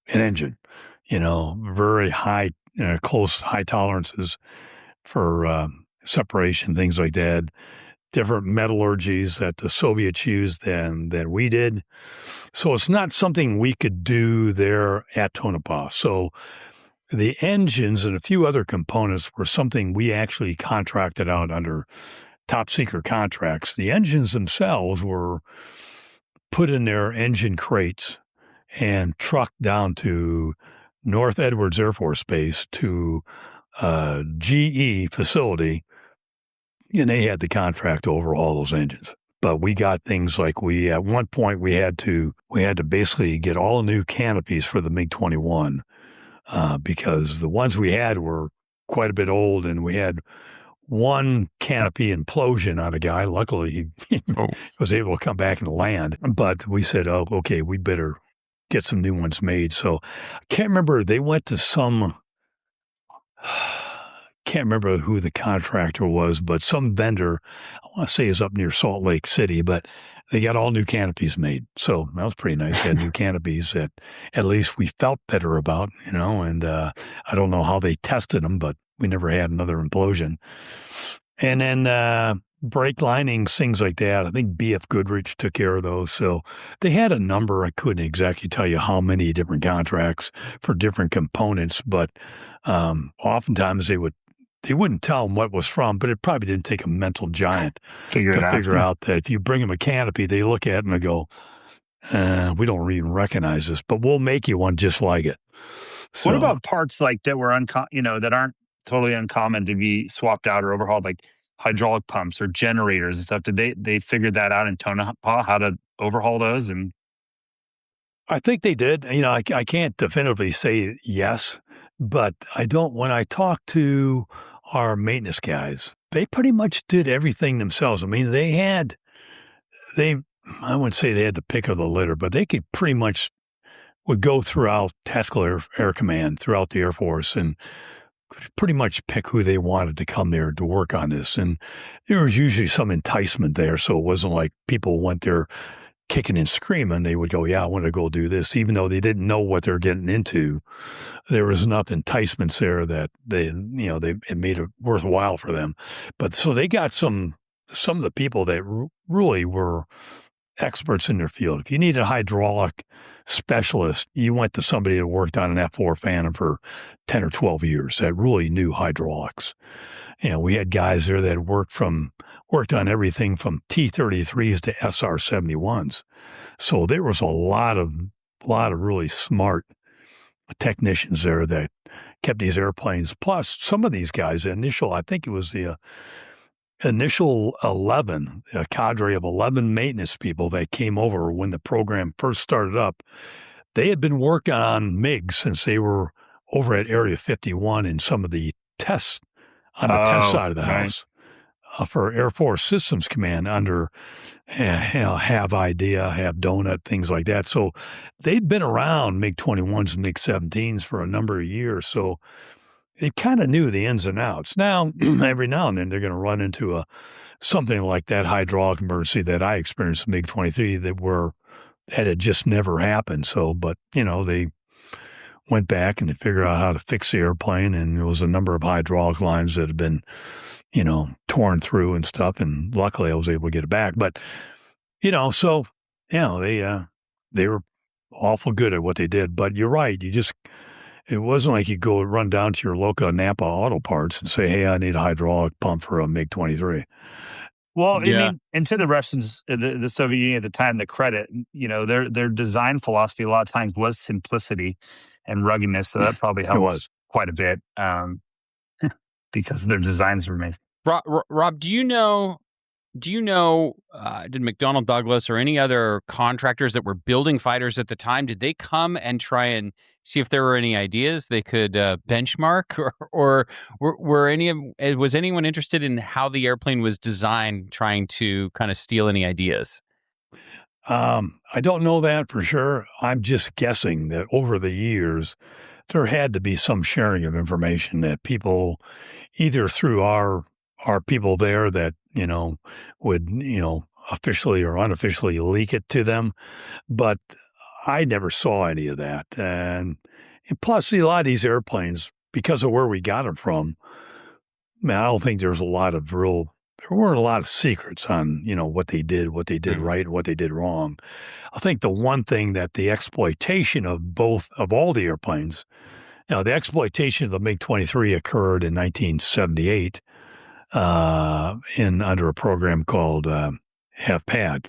an engine, very high, close, high tolerances for separation, things like that. Different metallurgies that the Soviets used than we did. So it's not something we could do there at Tonopah. So the engines and a few other components were something we actually contracted out under top secret contracts. The engines themselves were put in their engine crates and trucked down to North Edwards Air Force Base to a GE facility, and they had the contract to overhaul those engines. But we got things like at one point we had to basically get all new canopies for the MiG-21 because the ones we had were quite a bit old, and we had one canopy implosion on a guy. Luckily, he was able to come back and land. But we said, oh, okay, we better get some new ones made. So I can't remember. They went to can't remember who the contractor was, but some vendor, I want to say is up near Salt Lake City, but they got all new canopies made. So that was pretty nice. They had new canopies that at least we felt better about, and I don't know how they tested them, but we never had another implosion. And then brake linings, things like that. I think BF Goodrich took care of those. So they had a number. I couldn't exactly tell you how many different contracts for different components, but oftentimes they wouldn't tell them what was from, but it probably didn't take a mental giant to figure out that if you bring them a canopy, they look at it and they go, we don't even recognize this, but we'll make you one just like it. So, what about parts like that were that aren't totally uncommon to be swapped out or overhauled, like hydraulic pumps or generators and stuff? Did they figure that out in Tonopah, how to overhaul those? And I think they did. I can't definitively say yes, but when I talk to our maintenance guys, they pretty much did everything themselves. I mean, I wouldn't say they had the pick of the litter, but they could pretty much would go throughout Tactical Air Command, throughout the Air Force, and pretty much pick who they wanted to come there to work on this. And there was usually some enticement there, so it wasn't like people went there kicking and screaming. They would go, yeah, I want to go do this. Even though they didn't know what they're getting into, there was enough enticements there that it made it worthwhile for them. But so they got some of the people that really were experts in their field. If you needed a hydraulic specialist, you went to somebody that worked on an F4 Phantom for 10 or 12 years that really knew hydraulics. We had guys there that worked on everything from T-33s to SR-71s. So there was a lot of really smart technicians there that kept these airplanes. Plus, some of these guys, I think it was the initial 11, a cadre of 11 maintenance people that came over when the program first started up. They had been working on MiGs since they were over at Area 51 in some of the tests on the test side of the house for Air Force Systems Command under Have Idea, Have Donut, things like that. So they'd been around MiG-21s and MiG-17s for a number of years. So they kind of knew the ins and outs. Now, every now and then, they're going to run into something like that hydraulic emergency that I experienced in MiG-23 that had just never happened. So, but, they went back and they figured out how to fix the airplane, and there was a number of hydraulic lines that had been, torn through and stuff, and luckily I was able to get it back. But, they were awful good at what they did. But you're right, it wasn't like you go run down to your local Napa Auto Parts and say, hey, I need a hydraulic pump for a MiG-23. Well, I mean, and to the Russians, the Soviet Union at the time, the credit, their design philosophy a lot of times was simplicity and ruggedness. So that probably helps quite a bit because their designs were made. Rob, do you know, did McDonnell Douglas or any other contractors that were building fighters at the time, did they come and try and see if there were any ideas they could benchmark, or was anyone interested in how the airplane was designed, trying to kind of steal any ideas? I don't know that for sure. I'm just guessing that over the years, there had to be some sharing of information that people, either through our people there that, would, officially or unofficially leak it to them, but I never saw any of that. And plus, a lot of these airplanes, because of where we got them from, man, I don't think there weren't a lot of secrets on, what they did right, what they did wrong. I think the one thing that the exploitation of all the airplanes, the exploitation of the MiG-23 occurred in 1978 under a program called HFPAD.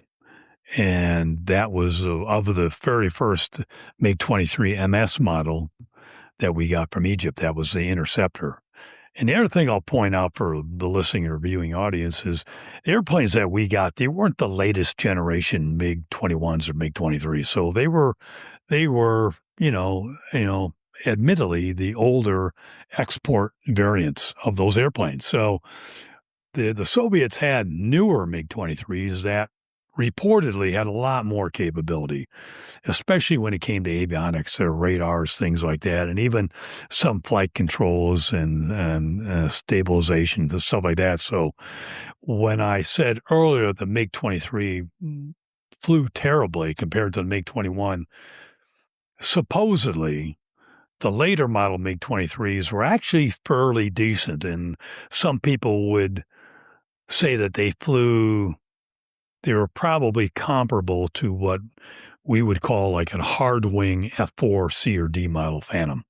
And that was of the very first MiG-23 MS model that we got from Egypt. That was the Interceptor. And the other thing I'll point out for the listening or viewing audience is the airplanes that we got, they weren't the latest generation MiG-21s or MiG-23s. So they were, admittedly the older export variants of those airplanes. So the Soviets had newer MiG-23s that reportedly had a lot more capability, especially when it came to avionics, radars, things like that, and even some flight controls and stabilization, stuff like that. So when I said earlier the MiG-23 flew terribly compared to the MiG-21, supposedly the later model MiG-23s were actually fairly decent, and some people would say that they were probably comparable to what we would call like a hard wing F4 C or D model Phantom.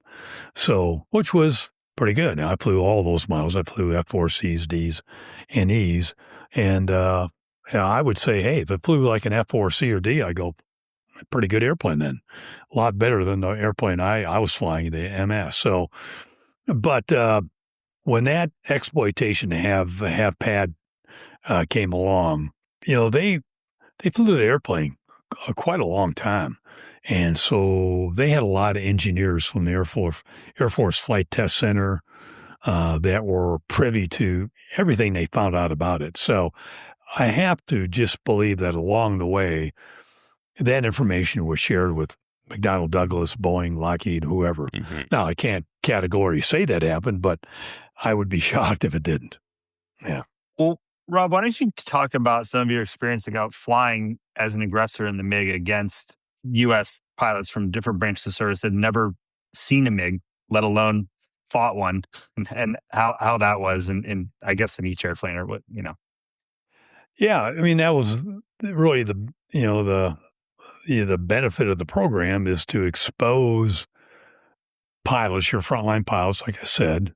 So, which was pretty good. Now, I flew all those models. I flew F4 Cs, Ds, and Es. And I would say, hey, if it flew like an F4 C or D, I go, pretty good airplane then. A lot better than the airplane I was flying, the MS. So, but when that exploitation to have pad came along, they flew the airplane quite a long time. And so they had a lot of engineers from the Air Force Flight Test Center that were privy to everything they found out about it. So I have to just believe that along the way, that information was shared with McDonnell Douglas, Boeing, Lockheed, whoever. Mm-hmm. Now, I can't categorically say that happened, but I would be shocked if it didn't. Yeah. Well, Rob, why don't you talk about some of your experience about flying as an aggressor in the MiG against U.S. pilots from different branches of service that had never seen a MiG, let alone fought one, and how that was, and I guess in each airplane or what, Yeah, I mean, that was really the benefit of the program is to expose pilots, your frontline pilots, like I said,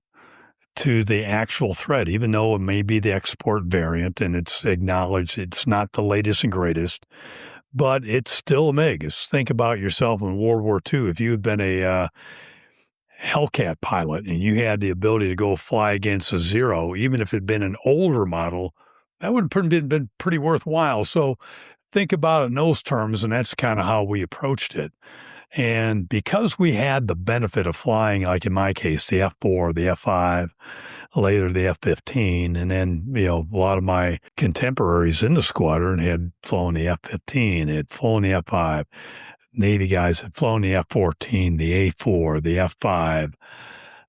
to the actual threat, even though it may be the export variant and it's acknowledged it's not the latest and greatest, but it's still a MiG. Think about yourself in World War II. If you had been a Hellcat pilot and you had the ability to go fly against a Zero, even if it had been an older model, that would have been pretty worthwhile. So think about it in those terms, and that's kind of how we approached it. And because we had the benefit of flying, like in my case, the F4, the F5, later the F-15, and then, a lot of my contemporaries in the squadron had flown the F-15, had flown the F5. Navy guys had flown the F-14, the A-4, the F-5,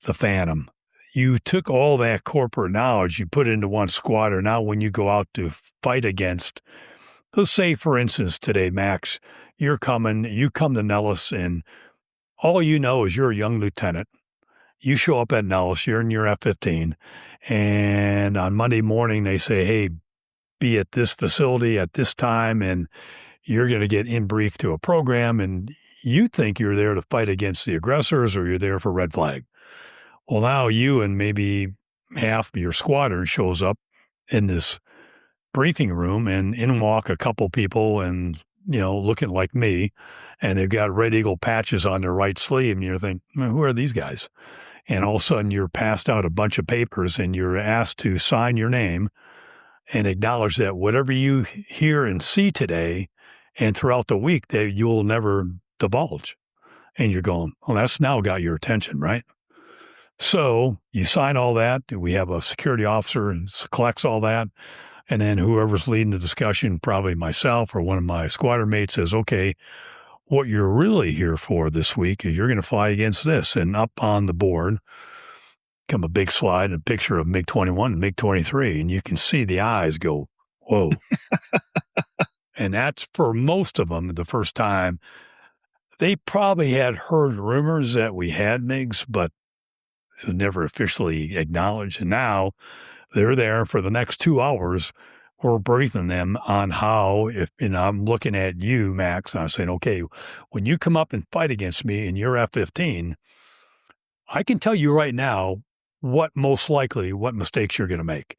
the Phantom. You took all that corporate knowledge, you put it into one squadron. Now when you go out to fight against, let's say, for instance, today, Max, you come to Nellis, and all you know is you're a young lieutenant. You show up at Nellis, you're in your F-15, and on Monday morning they say, hey, be at this facility at this time, and you're going to get in brief to a program, and you think you're there to fight against the aggressors or you're there for red flag. Well, now you and maybe half of your squadron shows up in this briefing room, and in walk a couple people and, looking like me, and they've got Red Eagle patches on their right sleeve, and you're thinking, who are these guys? And all of a sudden you're passed out a bunch of papers and you're asked to sign your name and acknowledge that whatever you hear and see today and throughout the week that you'll never divulge. And you're going, well, that's now got your attention, right? So you sign all that. We have a security officer and collects all that. And then whoever's leading the discussion, probably myself or one of my squadron mates, says, okay, what you're really here for this week is you're going to fly against this. And up on the board come a big slide, a picture of MiG-21 and MiG-23. And you can see the eyes go, Whoa. And that's for most of them the first time. They probably had heard rumors that we had MiGs, but it was never officially acknowledged. And now they're there for the next 2 hours. We're briefing them on how, I'm looking at you, Max, and I'm saying, okay, when you come up and fight against me in your F-15, I can tell you right now what mistakes you're going to make.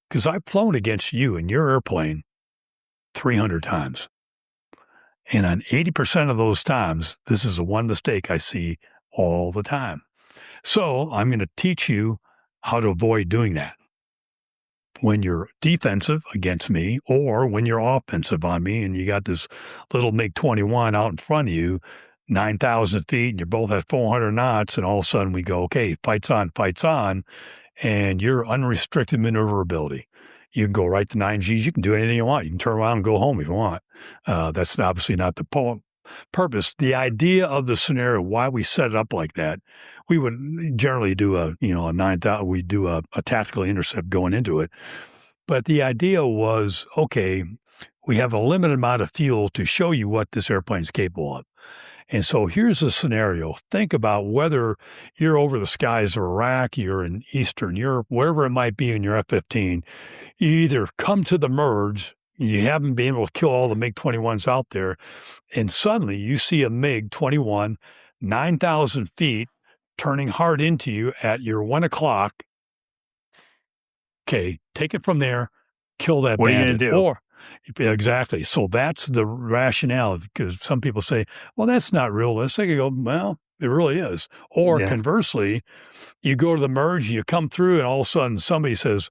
Because I've flown against you in your airplane 300 times. And on 80% of those times, this is the one mistake I see all the time. So I'm going to teach you how to avoid doing that when you're defensive against me or when you're offensive on me and you got this little MiG-21 out in front of you, 9,000 feet, and you're both at 400 knots, and all of a sudden we go, okay, fights on, and you're unrestricted maneuverability. You can go right to 9Gs. You can do anything you want. You can turn around and go home if you want. That's obviously not the purpose. The idea of the scenario, why we set it up like that, we would generally do a 9,000. We do a tactical intercept going into it. But the idea was, okay, we have a limited amount of fuel to show you what this airplane is capable of. And so here's a scenario. Think about whether you're over the skies of Iraq, you're in Eastern Europe, wherever it might be in your F-15. You either come to the merge, you haven't been able to kill all the MiG-21s out there, and suddenly you see a MiG-21, 9,000 feet, turning hard into you at your 1 o'clock. Okay, take it from there, kill that What bandit. are you going to do? Exactly. So that's the rationale, because some people say, well, that's not realistic. I go, well, it really is. Or conversely, you go to the merge, you come through, and all of a sudden somebody says,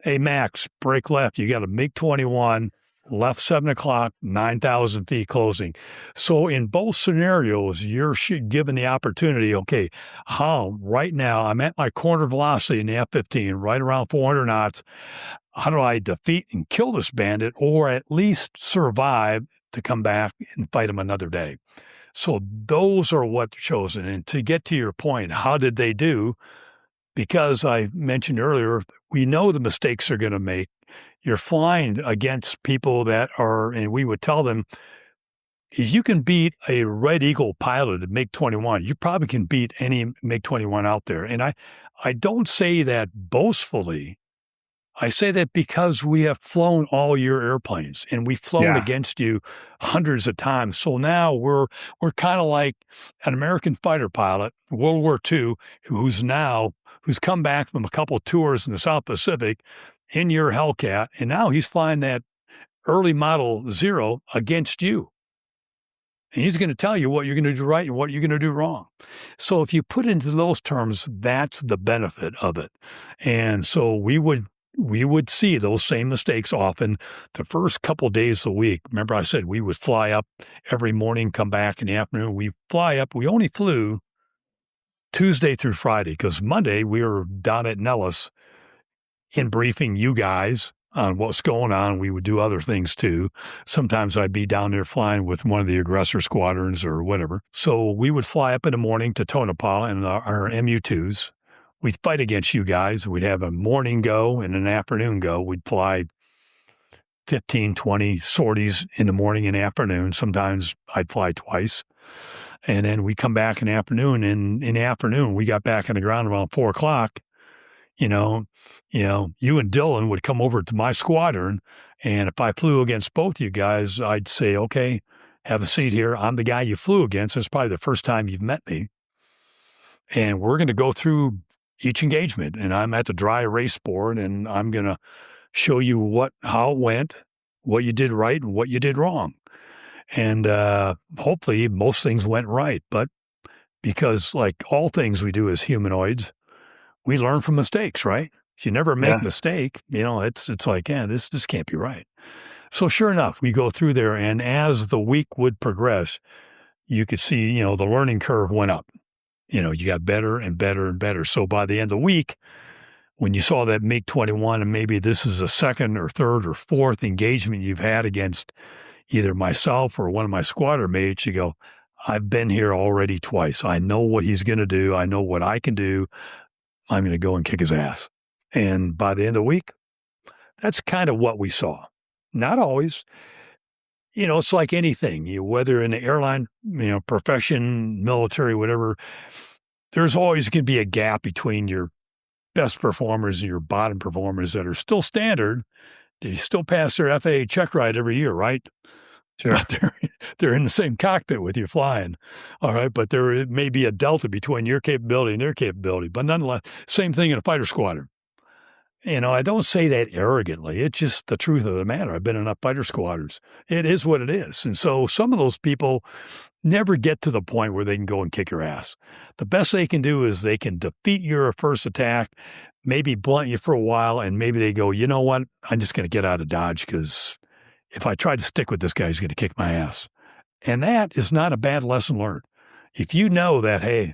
hey, Max, break left. You got a MiG-21, left 7 o'clock, 9,000 feet closing. So in both scenarios, you're given the opportunity, okay, how right now I'm at my corner velocity in the F-15, right around 400 knots. How do I defeat and kill this bandit, or at least survive to come back and fight him another day? So those are what's chosen. And to get to your point, how did they do? Because I mentioned earlier, we know the mistakes they're going to make. You're flying against people that are, and we would tell them, if you can beat a Red Eagle pilot at MiG-21, you probably can beat any MiG-21 out there. And I don't say that boastfully. I say that because we have flown all your airplanes and we've flown against you hundreds of times. So now we're kind of like an American fighter pilot, World War II, who's come back from a couple of tours in the South Pacific in your Hellcat, and now he's flying that early model Zero against you. And he's going to tell you what you're going to do right and what you're going to do wrong. So if you put it into those terms, that's the benefit of it. And so we would see those same mistakes often the first couple of days of the week. Remember I said we would fly up every morning, come back in the afternoon. We fly up. We only flew Tuesday through Friday because Monday we were down at Nellis in briefing you guys on what's going on. We would do other things too. Sometimes I'd be down there flying with one of the Aggressor squadrons or whatever. So we would fly up in the morning to Tonopah in our MU-2s. We'd fight against you guys. We'd have a morning go and an afternoon go. We'd fly 15, 20 sorties in the morning and afternoon. Sometimes I'd fly twice. And then we come back in the afternoon. And in the afternoon, we got back on the ground around 4 o'clock. You and Dylan would come over to my squadron. And if I flew against both you guys, I'd say, okay, have a seat here. I'm the guy you flew against. It's probably the first time you've met me. And we're going to go through each engagement. And I'm at the dry erase board, and I'm going to show you how it went, what you did right and what you did wrong. And hopefully most things went right. But because like all things we do as humanoids, we learn from mistakes, right? If you never make a mistake, it's like, this can't be right. So sure enough, we go through there. And as the week would progress, you could see, the learning curve went up. You got better and better and better. So by the end of the week, when you saw that MiG-21, and maybe this is a second or third or fourth engagement you've had against either myself or one of my squadron mates, you go, I've been here already twice. I know what he's going to do. I know what I can do. I'm going to go and kick his ass. And by the end of the week, that's kind of what we saw. Not always. It's like anything. Whether in the airline, profession, military, whatever, there's always going to be a gap between your best performers and your bottom performers that are still standard. They still pass their FAA check ride every year, right? Sure. But they're in the same cockpit with you flying. All right. But there may be a delta between your capability and their capability. But nonetheless, same thing in a fighter squadron. I don't say that arrogantly. It's just the truth of the matter. I've been in enough fighter squadrons. It is what it is. And so some of those people never get to the point where they can go and kick your ass. The best they can do is they can defeat your first attack, maybe blunt you for a while, and maybe they go, you know what? I'm just going to get out of Dodge because if I try to stick with this guy, he's going to kick my ass. And that is not a bad lesson learned. If you know that, hey,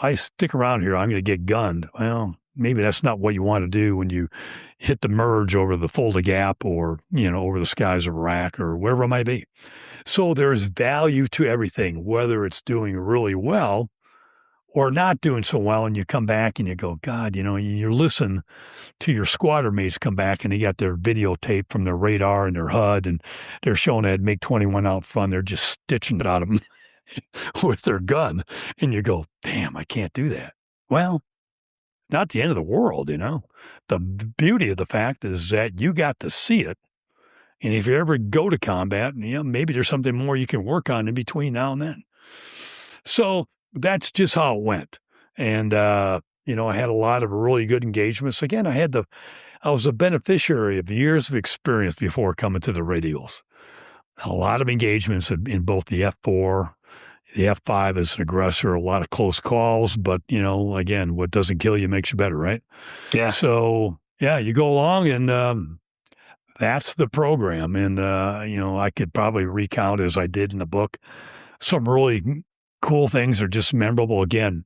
I stick around here, I'm going to get gunned. Well, maybe that's not what you want to do when you hit the merge over the Fulda Gap or, over the skies of Iraq or wherever it might be. So there's value to everything, whether it's doing really well or not doing so well. And you come back and you go, God, you listen to your squadron mates come back and they got their videotape from their radar and their HUD and they're showing that MiG-21 out front. They're just stitching it out of them with their gun. And you go, damn, I can't do that. Well, not the end of the world, The beauty of the fact is that you got to see it. And if you ever go to combat, maybe there's something more you can work on in between now and then. So that's just how it went. And, I had a lot of really good engagements. Again, I was a beneficiary of years of experience before coming to the Red Eagles. A lot of engagements in both the F4, the F5 as an aggressor, a lot of close calls, but, again, what doesn't kill you makes you better, right? Yeah. So, yeah, you go along and that's the program. And, I could probably recount, as I did in the book, some really cool things are just memorable. Again,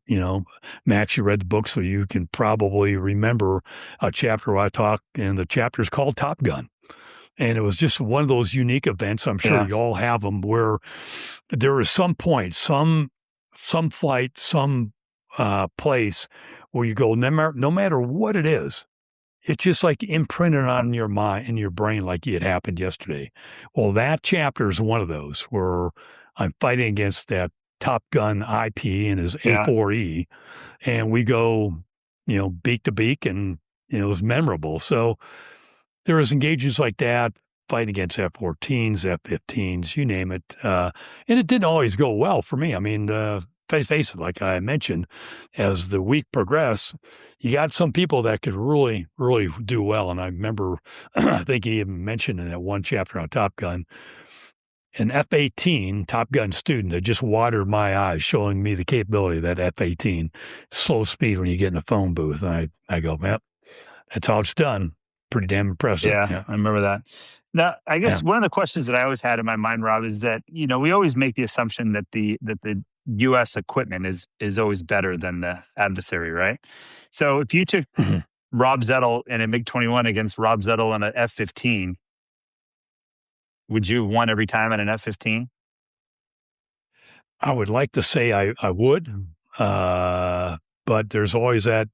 Max, you read the book, so you can probably remember a chapter where I talk, and the chapter is called Top Gun. And it was just one of those unique events. I'm sure you all have them where there is some point, some flight, some place where you go, no matter what it is, it's just like imprinted on your mind and your brain like it happened yesterday. Well, that chapter is one of those where I'm fighting against that Top Gun IP and his A4E, and we go, beak to beak, and it was memorable. So there was engagements like that, fighting against F-14s, F-15s, you name it. And it didn't always go well for me. I mean, face it, like I mentioned, as the week progressed, you got some people that could really, really do well. And I remember, I think he even mentioned in that one chapter on Top Gun, an F-18 Top Gun student that just watered my eyes, showing me the capability of that F-18, slow speed when you get in a phone booth. And I go, well, that's how it's done. Pretty damn impressive. Yeah, I remember that. Now, I guess one of the questions that I always had in my mind, Rob, is that, we always make the assumption that the U.S. equipment is always better than the adversary, right? So if you took Rob Zettel in a MiG-21 against Rob Zettel in an F-15, would you have won every time on an F-15? I would like to say I would, but there's always that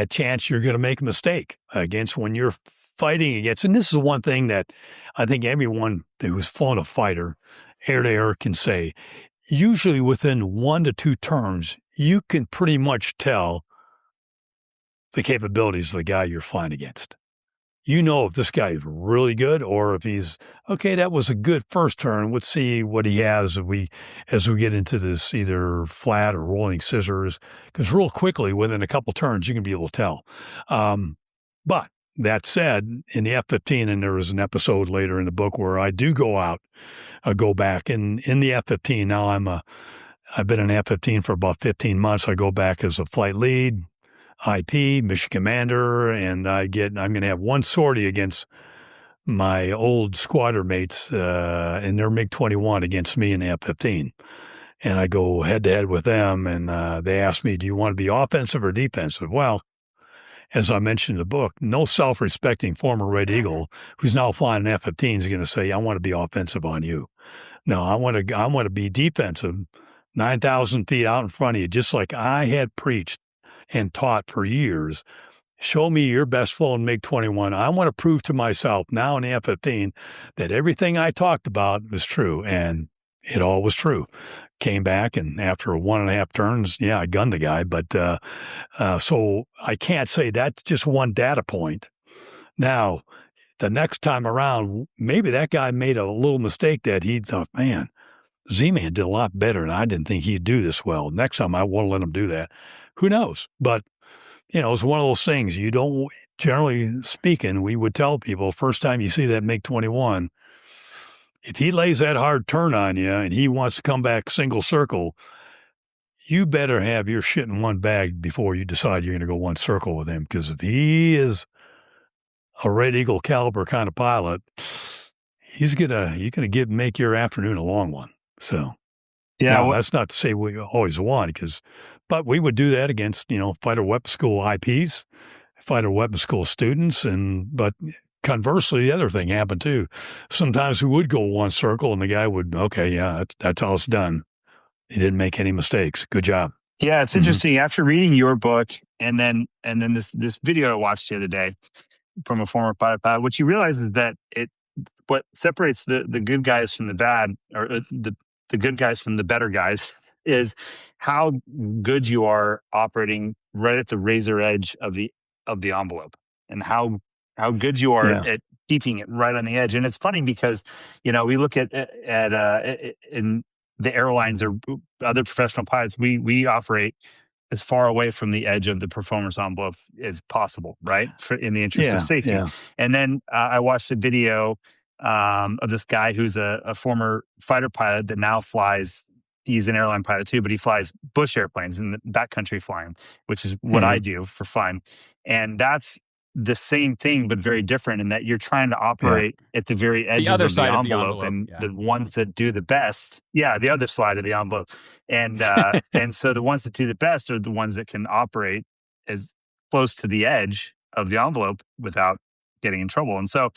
chance you're going to make a mistake against when you're fighting against. And this is one thing that I think everyone who's flown a fighter air to air can say. Usually within 1 to 2 turns, you can pretty much tell the capabilities of the guy you're flying against. If this guy is really good or if he's, okay, that was a good first turn. Let's see what he has as we get into this either flat or rolling scissors. Because real quickly, within a couple turns, you can be able to tell. But that said, in the F-15, and there was an episode later in the book where I do go back. And in the F-15, now I've been in F-15 for about 15 months. I go back as a flight lead, IP, mission commander, and I'm going to have one sortie against my old squadron mates in their MiG-21 against me in the F-15. And I go head-to-head with them, and they ask me, do you want to be offensive or defensive? Well, as I mentioned in the book, no self-respecting former Red Eagle who's now flying an F-15 is going to say, I want to be offensive on you. No, I want to be defensive, 9,000 feet out in front of you, just like I had preached and taught for years. show me your best flown MiG-21. I want to prove to myself now in the F-15 that everything I talked about was true, and it all was true. Came back, and after 1.5 turns, yeah, I gunned the guy. But so I can't say that's just one data point. Now, the next time around, maybe that guy made a little mistake that he thought, man, Z-Man did a lot better, and I didn't think he'd do this well. Next time, I won't let him do that. Who knows? But, it's one of those things. You don't, generally speaking, we would tell people, first time you see that MiG-21, if he lays that hard turn on you and he wants to come back single circle, you better have your shit in one bag before you decide you're going to go one circle with him. Because if he is a Red Eagle caliber kind of pilot, he's gonna make your afternoon a long one. So, yeah, now, that's not to say we always won, but we would do that against fighter weapon school IPs, fighter weapon school students, but conversely, the other thing happened too. Sometimes we would go one circle, and the guy would, okay, yeah, that's how it's done. He didn't make any mistakes. Good job. Yeah, it's interesting. After reading your book and then this video I watched the other day from a former pilot, what you realize is that what separates the good guys from the bad, or the good guys from the better guys, is how good you are operating right at the razor edge of the envelope, and how good you are at keeping it right on the edge. And it's funny because we look at in the airlines or other professional pilots, we operate as far away from the edge of the performance envelope as possible, right? In the interest of safety. Yeah. And then I watched a video of this guy who's a former fighter pilot that now flies. He's an airline pilot too, but he flies bush airplanes and backcountry flying, which is what I do for fun. And that's the same thing, but very different in that you're trying to operate at the very edges other of the side envelope, and the ones that do the best. Yeah, the other side of the envelope. And and so the ones that do the best are the ones that can operate as close to the edge of the envelope without getting in trouble. And so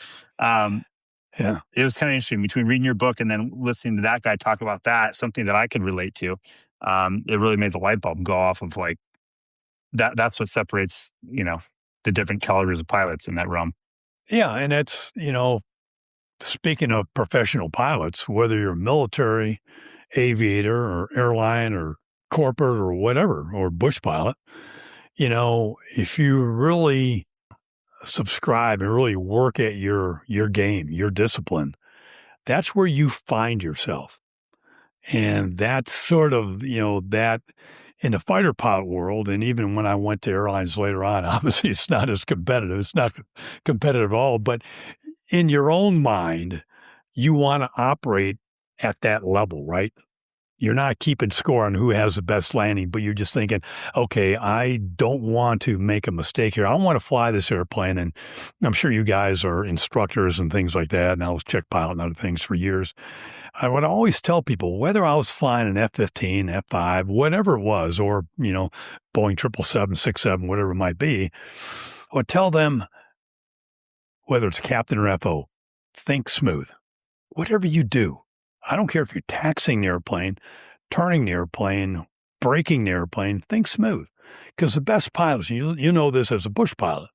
it was kind of interesting between reading your book and then listening to that guy talk about that, something that I could relate to. It really made the light bulb go off of like that's what separates, the different calibers of pilots in that realm. Yeah. And that's, speaking of professional pilots, whether you're military, aviator, or airline, or corporate, or whatever, or bush pilot, if you really subscribe and really work at your game, your discipline, that's where you find yourself. And that's sort of, that in the fighter pilot world, and even when I went to airlines later on, obviously it's not as competitive. It's not competitive at all. But in your own mind, you want to operate at that level, right? You're not keeping score on who has the best landing, but you're just thinking, okay, I don't want to make a mistake here. I want to fly this airplane. And I'm sure you guys are instructors and things like that. And I was check pilot and other things for years. I would always tell people, whether I was flying an F-15, F-5, whatever it was, or, Boeing 777, 67, whatever it might be, I would tell them, whether it's captain or FO, think smooth. Whatever you do, I don't care if you're taxiing the airplane, turning the airplane, braking the airplane, think smooth. Because the best pilots, you know this as a bush pilot,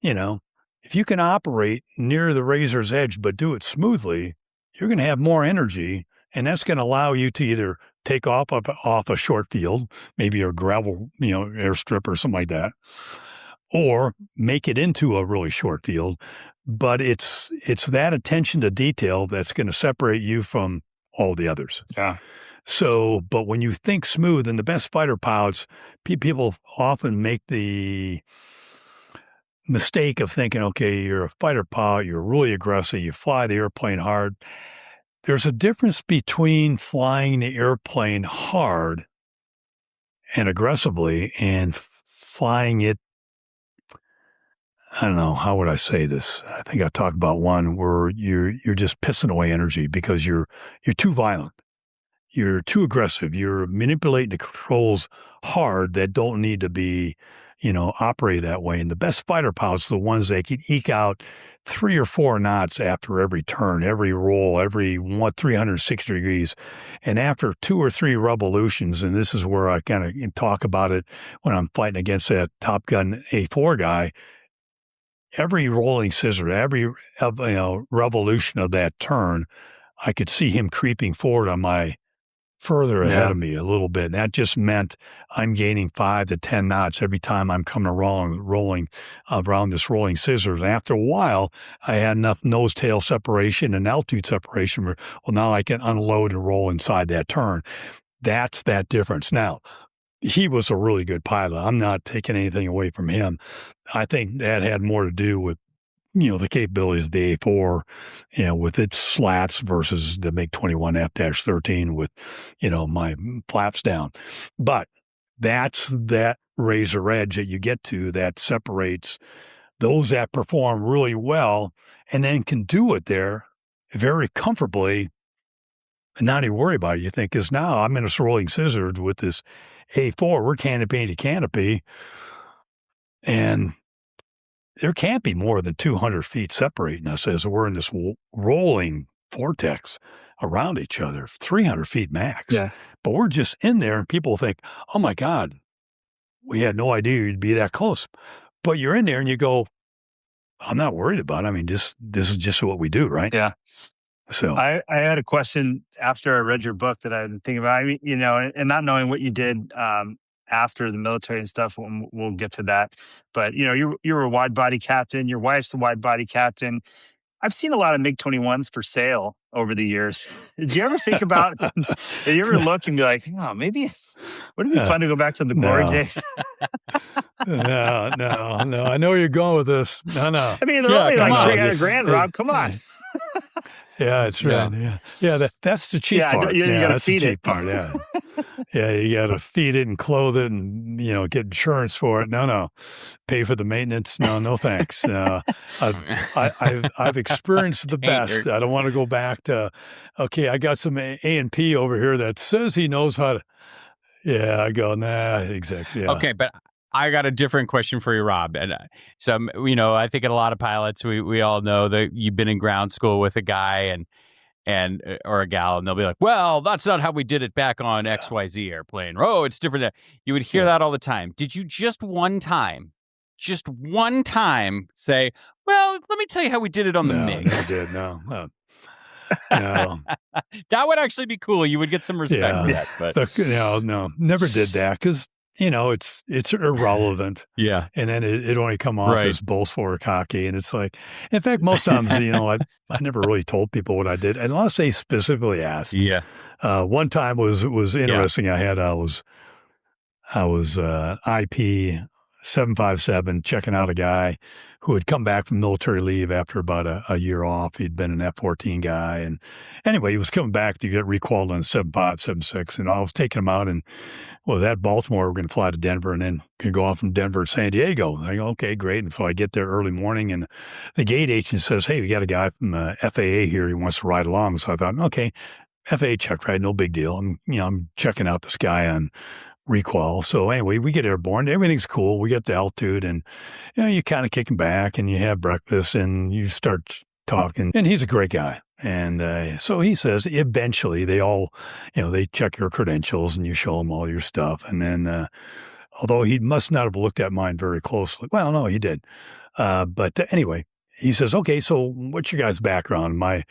if you can operate near the razor's edge but do it smoothly, you're going to have more energy, and that's going to allow you to either take off a short field, maybe a gravel, airstrip or something like that, or make it into a really short field. But it's that attention to detail that's going to separate you from all the others. Yeah. So, but when you think smooth, and the best fighter pilots, people often make the mistake of thinking, okay, you're a fighter pilot, you're really aggressive, you fly the airplane hard. There's a difference between flying the airplane hard and aggressively and flying it. I don't know, how would I say this? I think I talked about one where you're just pissing away energy because you're too violent. You're too aggressive. You're manipulating the controls hard that don't need to be, operate that way. And the best fighter pilots are the ones that can eke out 3 or 4 knots after every turn, every roll, every 360 degrees. And after 2 or 3 revolutions, and this is where I kind of talk about it when I'm fighting against that Top Gun A4 guy, every rolling scissor, every revolution of that turn, I could see him creeping forward on my further ahead of me a little bit. And that just meant I'm gaining 5 to 10 knots every time I'm coming rolling around this rolling scissors. And after a while, I had enough nose-tail separation and altitude separation where, well, now I can unload and roll inside that turn. That's that difference. Now, he was a really good pilot. I'm not taking anything away from him. I think that had more to do with the capabilities of the A4, with its slats versus the MiG-21 F-13 with, my flaps down. But that's that razor edge that you get to that separates those that perform really well and then can do it there very comfortably and not even worry about it. You think, because now I'm in a rolling scissors with this A4, we're canopy to canopy, and there can't be more than 200 feet separating us as we're in this rolling vortex around each other, 300 feet max. Yeah. But we're just in there, and people think, oh, my God, we had no idea you'd be that close. But you're in there, and you go, I'm not worried about it. I mean, this is just what we do, right? Yeah. So I had a question after I read your book that I've been thinking about. I mean, and not knowing what you did after the military and stuff, we'll get to that. But you're a wide body captain. Your wife's a wide body captain. I've seen a lot of MiG-21s for sale over the years. Did you ever think about? Did you ever look and be like, oh, maybe wouldn't it be fun to go back to the glory days? No. I know where you're going with this. No. I mean, they're only like $300,000, Rob. Come on. Yeah, that's right. Yeah, that's the cheap part. You got to that's feed the cheap it. part. Yeah, yeah, you got to feed it and clothe it, and get insurance for it. No, pay for the maintenance. No, thanks. I've experienced the best. I don't want to go back to. Okay, I got some A&P over here that says he knows how to. Yeah, I go nah, exactly. Yeah. Okay, but I got a different question for you, Rob. And so, I think in a lot of pilots, we all know that you've been in ground school with a guy and or a gal, and they'll be like, well, that's not how we did it back on XYZ airplane. Oh, it's different. You would hear that all the time. Did you just one time say, well, let me tell you how we did it on the MiG? I did. No. That would actually be cool. You would get some respect for that. But no, never did that because it's irrelevant. Yeah. And then it only come off as boastful or cocky. And it's like, in fact, most times, I never really told people what I did unless they specifically asked. Yeah. One time was interesting. I was IP 757 checking out a guy who had come back from military leave after about a year off. He'd been an F-14 guy. And anyway, he was coming back to get recalled on 75, 76. And I was taking him out and, that Baltimore, we're going to fly to Denver and then can go on from Denver to San Diego. I go, okay, great. And so I get there early morning and the gate agent says, hey, we got a guy from FAA here. He wants to ride along. So I thought, okay, FAA check ride, no big deal. I'm checking out this guy on requal. So anyway, we get airborne. Everything's cool. We get the altitude and, you kind of kick him back and you have breakfast and you start talking. And he's a great guy. And so he says, eventually they all, they check your credentials and you show them all your stuff. And then, although he must not have looked at mine very closely. Well, no, he did. But anyway, he says, okay, so what's your guys' background? I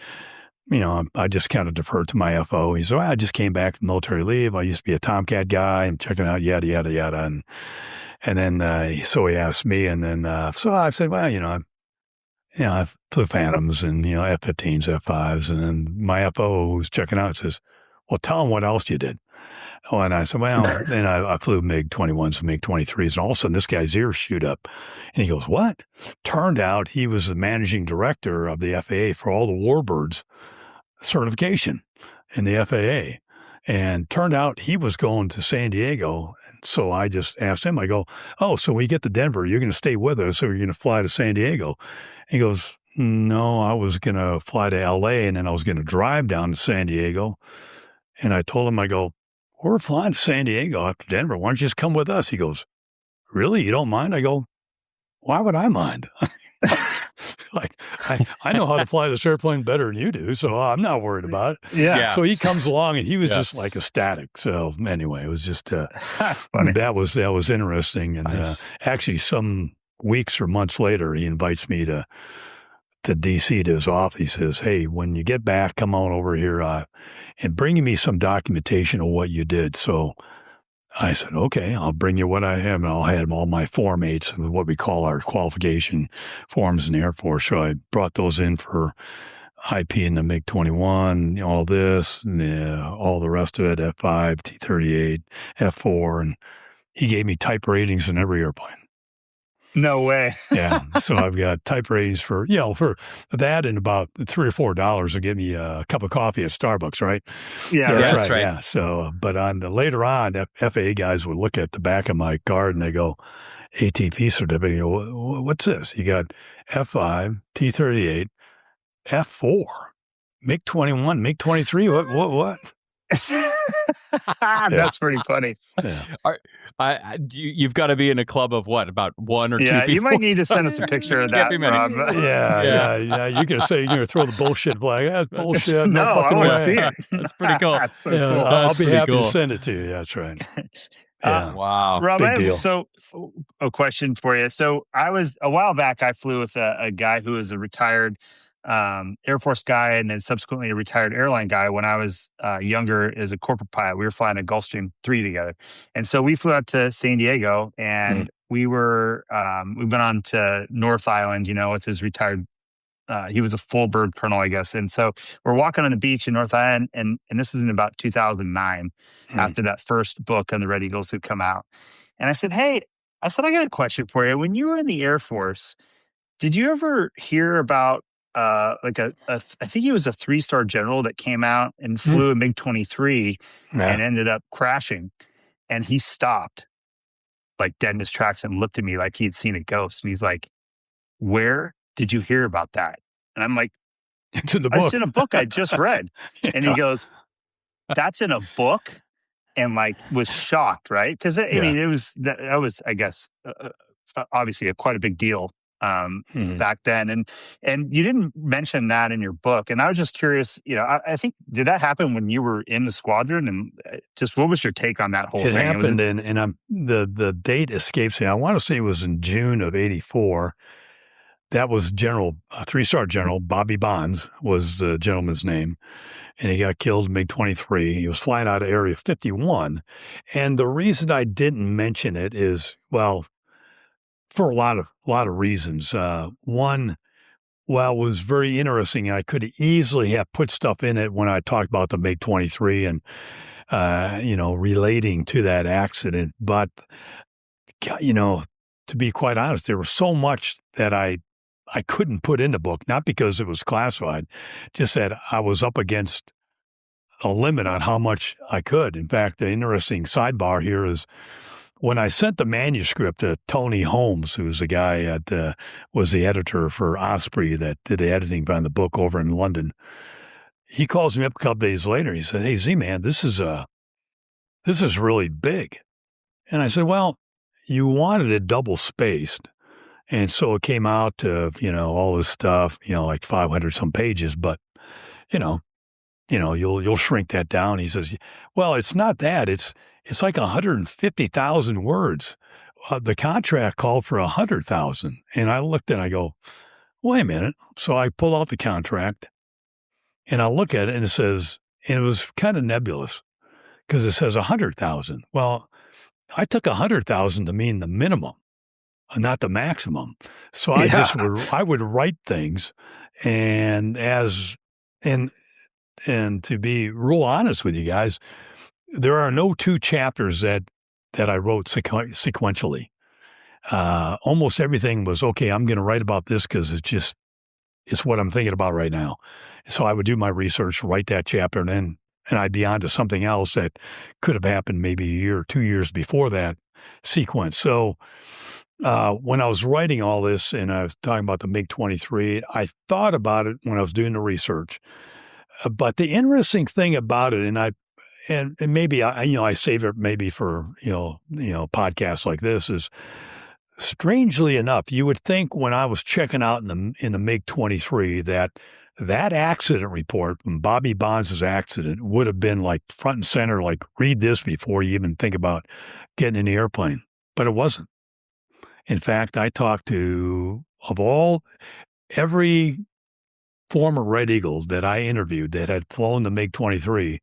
just kind of deferred to my FO. He said, well, I just came back from military leave. I used to be a Tomcat guy. I'm checking out yada, yada, yada. And then, so he asked me, and then, so I said, well, I flew Phantoms and, F-15s, F-5s. And then my FO who's checking out says, well, tell him what else you did. Oh, and I said, well, then I flew MiG-21s and MiG-23s. And all of a sudden, this guy's ears shoot up. And he goes, what? Turned out he was the managing director of the FAA for all the warbirds certification in the FAA. And turned out he was going to San Diego. And so I just asked him, I go, oh, so when you get to Denver, you're going to stay with us or you're going to fly to San Diego? He goes, no, I was going to fly to LA and then I was going to drive down to San Diego. And I told him, I go, we're flying to San Diego after Denver. Why don't you just come with us? He goes, really? You don't mind? I go, why would I mind? Like, I know how to fly this airplane better than you do, so I'm not worried about it. Yeah. So he comes along, and he was just like ecstatic. So anyway, it was just That's funny. that was interesting. And Nice. actually, some weeks or months later, he invites me to DC to his office. He says, "Hey, when you get back, come on over here and bring me some documentation of what you did." So I said, okay, I'll bring you what I have, and I'll have all my Form 8s, what we call our qualification forms in the Air Force. So I brought those in for IP in the MiG-21, all this, and all the rest of it, F-5, T-38, F-4, and he gave me type ratings in every airplane. No way. Yeah, so I've got type ratings for that, and about $3 or $4 will get me a cup of coffee at Starbucks, right? Yeah, That's right. Yeah. So, but later on, FAA guys would look at the back of my card and they go, ATP certificate. You go, what's this? You got F5, T-38, F4, MiG-21, MiG-23. What? That's pretty funny. Yeah. You've got to be in a club of what, about one or two Yeah, people? you might need to send us a picture of that, Can't be many. Rob. Yeah. You're gonna throw the bullshit flag. That's bullshit. No, fucking I want to way. see it. That's pretty cool. That's so Yeah, cool. I'll be pretty happy cool. to send it to you. Yeah, that's right. Yeah. Wow. Rob, Big I deal. have a question for you. So a while back, I flew with a guy who was a retired Air Force guy and then subsequently a retired airline guy when I was younger as a corporate pilot. We were flying a Gulfstream 3 together. And so we flew out to San Diego and we went on to North Island, with his retired he was a full bird colonel, I guess. And so we're walking on the beach in North Island, and this was in about 2009, after that first book on the Red Eagles had come out. And I said, hey, I got a question for you. When you were in the Air Force, did you ever hear about I think he was a 3-star general that came out and flew a MiG-23 and ended up crashing, and he stopped like dead in his tracks and looked at me like he had seen a ghost, and he's like, where did you hear about that? And I'm like, it's in the book. It's in a book I just read. And he goes, that's in a book? And was shocked, right? Because I mean, that was, I guess, obviously quite a big deal back then. And you didn't mention that in your book. And I was just curious, I think, did that happen when you were in the squadron? And just what was your take on that whole thing? It happened, and the date escapes me. I want to say it was in June of '84. That was 3-star General Bobby Bonds was the gentleman's name, and he got killed in MiG-23. He was flying out of Area 51. And the reason I didn't mention it is, well, for a lot of reasons. One, it was very interesting. I could easily have put stuff in it when I talked about the MiG-23 and, relating to that accident. But, to be quite honest, there was so much that I couldn't put in the book, not because it was classified, just that I was up against a limit on how much I could. In fact, the interesting sidebar here is when I sent the manuscript to Tony Holmes, who was the guy was the editor for Osprey that did the editing behind the book over in London, he calls me up a couple days later. He said, hey, Z-Man, this is really big. And I said, well, you wanted it double spaced. And so it came out to, all this stuff, like 500 some pages, but, you'll shrink that down. He says, well, it's not that. It's like 150,000 words. The contract called for 100,000. And I looked and I go, wait a minute. So I pull out the contract and I look at it and it says, and it was kind of nebulous because it says 100,000. Well, I took 100,000 to mean the minimum, not the maximum. So I would write things and to be real honest with you guys, there are no 2 chapters that I wrote sequentially. Almost everything was, okay, I'm going to write about this because it's what I'm thinking about right now. So I would do my research, write that chapter, and I'd be on to something else that could have happened maybe a year or 2 years before that sequence. So when I was writing all this and I was talking about the MiG-23, I thought about it when I was doing the research. But the interesting thing about it, and and maybe I save it maybe for, podcasts like this is strangely enough, you would think when I was checking out in the MiG-23 that accident report from Bobby Bonds' accident would have been like front and center, like read this before you even think about getting in the airplane. But it wasn't. In fact, I talked to, every former Red Eagle that I interviewed that had flown the MiG-23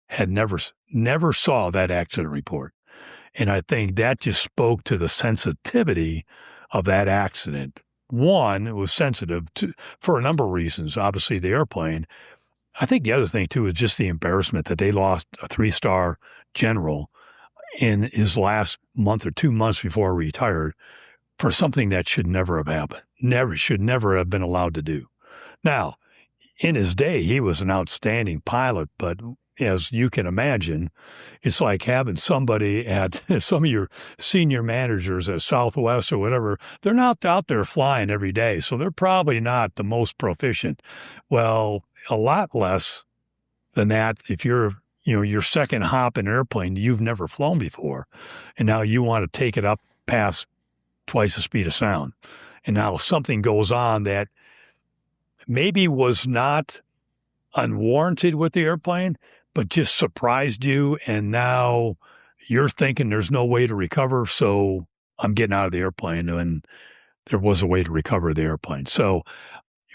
had never saw that accident report. And I think that just spoke to the sensitivity of that accident. One, it was sensitive for a number of reasons. Obviously, the airplane. I think the other thing, too, is just the embarrassment that they lost a 3-star general in his last month or 2 months before he retired for something that should never have happened. Should never have been allowed to do. Now, in his day, he was an outstanding pilot, but as you can imagine, it's like having somebody at some of your senior managers at Southwest or whatever. They're not out there flying every day, so they're probably not the most proficient. Well, a lot less than that if you're, your second hop in an airplane you've never flown before, and now you want to take it up past twice the speed of sound. And now something goes on that maybe was not unwarranted with the airplane, but just surprised you, and now you're thinking there's no way to recover, so I'm getting out of the airplane, and there was a way to recover the airplane. So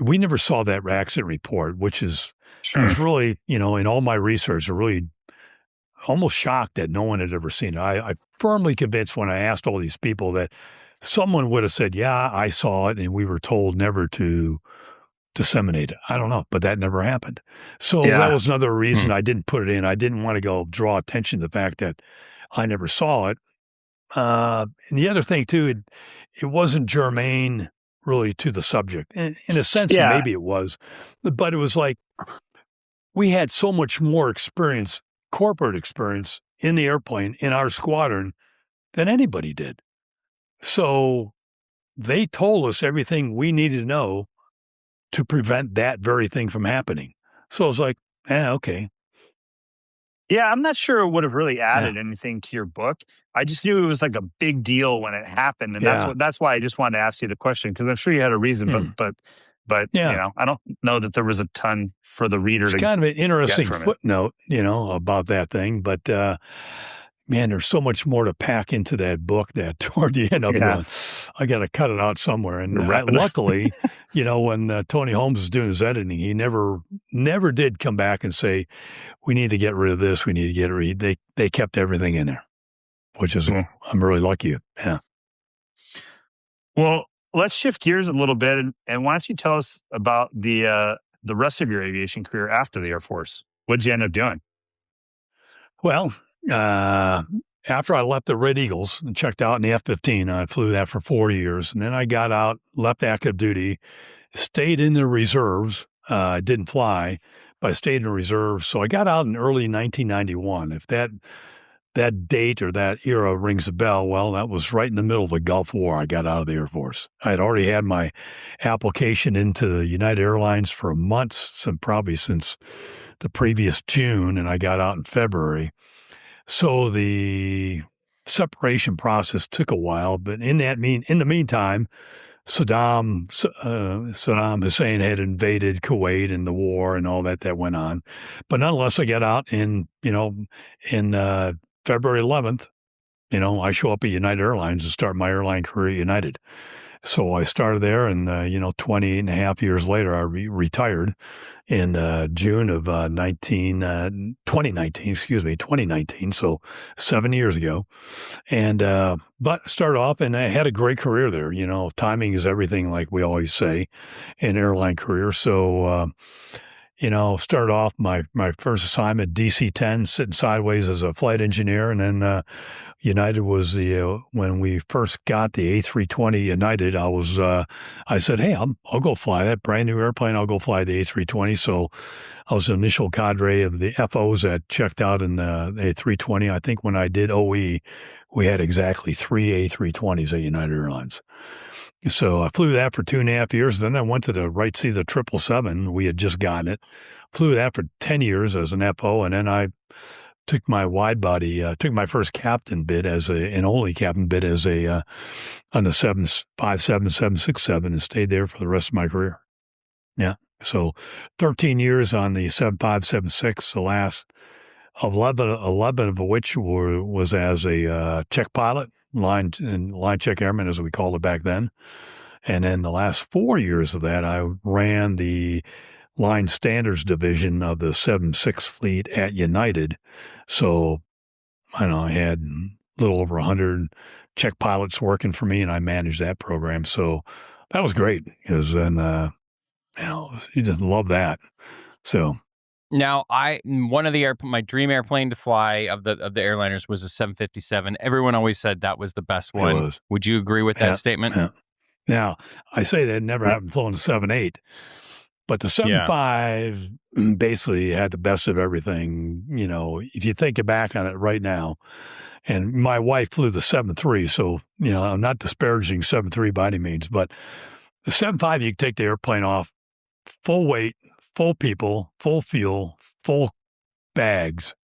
we never saw that accident report, which is I was really, in all my research, I really almost shocked that no one had ever seen it. I firmly convinced when I asked all these people that someone would have said, yeah, I saw it, and we were told never to disseminate it. I don't know, but that never happened. So that was another reason I didn't put it in. I didn't want to go draw attention to the fact that I never saw it. And the other thing too, it wasn't germane really to the subject. In a sense, maybe it was, but it was like we had so much more experience, corporate experience in the airplane in our squadron than anybody did. So they told us everything we needed to know to prevent that very thing from happening. So I was like, okay. Yeah, I'm not sure it would have really added anything to your book. I just knew it was like a big deal when it happened, and that's why I just wanted to ask you the question, because I'm sure you had a reason, but I don't know that there was a ton for the reader. It's kind of an interesting footnote, about that thing, but man, there's so much more to pack into that book that toward the end of it, I got to cut it out somewhere. And luckily, when Tony Holmes was doing his editing, he never did come back and say, we need to get rid of this. We need to get rid. They kept everything in there, which is, I'm really lucky. Yeah. Well, let's shift gears a little bit. And why don't you tell us about the rest of your aviation career after the Air Force? What did you end up doing? Well, after I left the Red Eagles and checked out in the F-15, I flew that for 4 years. And then I got out, left active duty, stayed in the reserves. I didn't fly, but I stayed in the reserves. So I got out in early 1991. If that date or that era rings a bell, well, that was right in the middle of the Gulf War. I got out of the Air Force. I had already had my application into the United Airlines for months, probably since the previous June, and I got out in February. So the separation process took a while, but in the meantime, Saddam Hussein had invaded Kuwait and the war and all that went on. But nonetheless, I got out in February 11th. I show up at United Airlines and start my airline career at United. So I started there, and 28 and a half years later, I retired in June of 2019. So 7 years ago, and but started off, and I had a great career there. Timing is everything, like we always say, in airline career. So started off my first assignment, DC-10, sitting sideways as a flight engineer. And then United was when we first got the A320 United, I said, hey, I'll go fly that brand new airplane. I'll go fly the A320. So I was the initial cadre of the FOs that checked out in the A320. I think when I did OE, we had exactly 3 A320s at United Airlines. So I flew that for 2.5 years. Then I went to the right seat of the 777. We had just gotten it. Flew that for 10 years as an FO. And then I took my wide body, took my first captain bid and only captain bid on the 757, 767 and stayed there for the rest of my career. Yeah. So 13 years on the 7576, the last 11 of which was as a check pilot, line check airman, as we called it back then. And then the last 4 years of that, I ran the line standards division of the 76 fleet at United. So, I had a little over 100 check pilots working for me, and I managed that program. So that was great because then, you just love that. So. Now, one of my dream airplane to fly of the airliners was a 757. Everyone always said that was the best one. Would you agree with that statement? Yeah. Now, I say that never happened flown a 7.8, but the 7.5 basically had the best of everything. If you think back on it right now, and my wife flew the 7.3, so, I'm not disparaging 7.3 by any means, but the 7.5, you could take the airplane off full weight, full people, full fuel, full bags,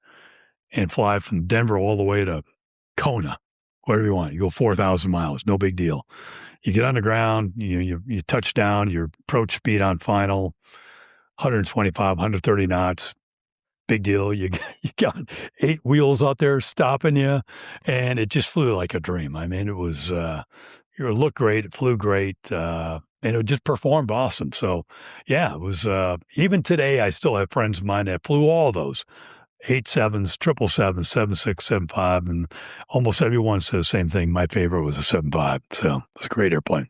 and fly from Denver all the way to Kona, wherever you want. You go 4,000 miles, no big deal. You get on the ground, you touch down, your approach speed on final, 125, 130 knots, big deal. You got 8 wheels out there stopping you, and it just flew like a dream. I mean, it was, it looked great, it flew great, and it just performed awesome. So, yeah, it was, even today, I still have friends of mine that flew all those. 87s, 777s, 76, 75, and almost everyone says the same thing. My favorite was a 75, so it was a great airplane.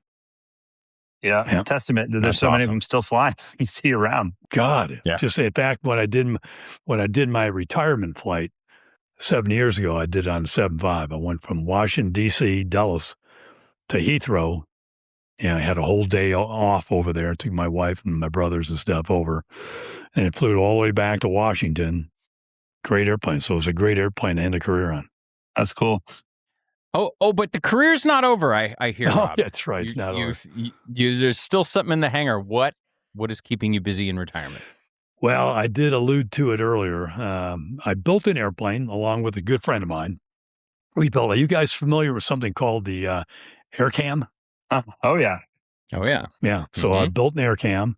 Yeah. Testament that there's so many of them still flying. You see around. God, just in fact, when I did my retirement flight 7 years ago, I did it on a 75. I went from Washington D.C., Dulles, to Heathrow. I had a whole day off over there. I took my wife and my brothers and stuff over, and it flew all the way back to Washington. Great airplane. So it was a great airplane to end a career on. That's cool. Oh, but the career's not over, I hear, Rob. Yeah, that's right. It's not over. There's still something in the hangar. What is keeping you busy in retirement? Well, I did allude to it earlier. I built an airplane along with a good friend of mine. Are you guys familiar with something called the AirCam? Oh, yeah. Oh, yeah. Yeah. So I built an AirCam.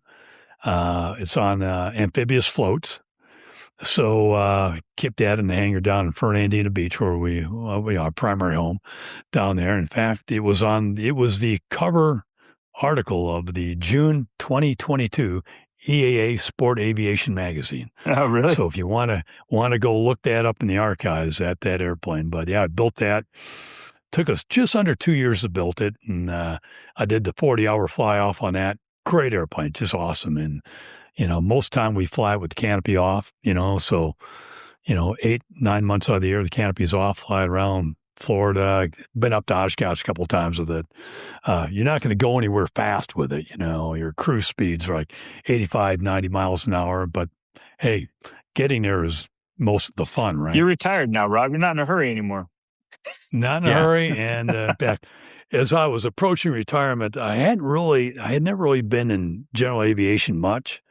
It's on amphibious floats. So kept that in the hangar down in Fernandina Beach, where we our primary home down there. In fact, it was the cover article of the June 2022 EAA Sport Aviation magazine. Oh, really? So if you want to go look that up in the archives at that airplane, but yeah, I built that. Took us just under 2 years to build it, and I did the 40-hour fly off on that. Great airplane, just awesome. And most time we fly with the canopy off, so, 8-9 months out of the year, the canopy's off, fly around Florida, been up to Oshkosh a couple of times with it. You're not going to go anywhere fast with it. Your cruise speeds are like 85, 90 miles an hour, but hey, getting there is most of the fun, right? You're retired now, Rob. You're not in a hurry anymore. Not in a hurry. And in fact, as I was approaching retirement, I had never really been in general aviation much.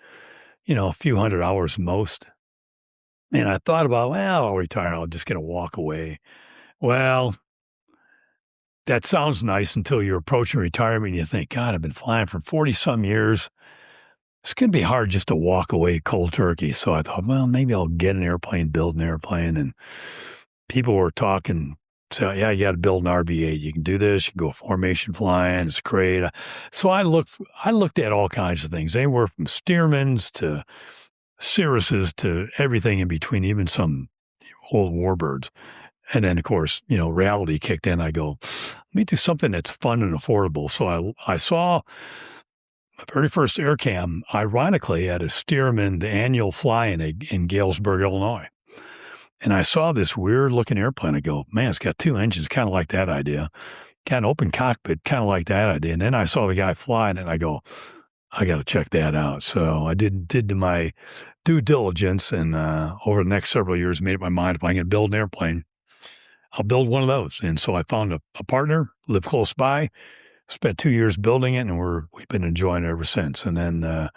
A few hundred hours most. And I thought about, well, I'll retire. I'll just get to walk away. Well, that sounds nice until you're approaching retirement and you think, God, I've been flying for 40-some years. It's going to be hard just to walk away cold turkey. So I thought, well, maybe I'll get an airplane, build an airplane. And people were talking, so yeah, you got to build an RV-8. You can do this. You can go formation flying. It's great. So I looked at all kinds of things, anywhere from Stearmans to Cirruses to everything in between, even some old warbirds. And then, of course, reality kicked in. I go, let me do something that's fun and affordable. So I saw my very first AirCam, ironically, at a Stearman, the annual fly-in in Galesburg, Illinois. And I saw this weird-looking airplane. I go, man, it's got 2 engines, kind of like that idea. Got an open cockpit, kind of like that idea. And then I saw the guy flying, and I go, I got to check that out. So I did my due diligence, and over the next several years, made up my mind, if I'm going to build an airplane, I'll build one of those. And so I found a partner, lived close by, spent 2 years building it, and we've been enjoying it ever since. And then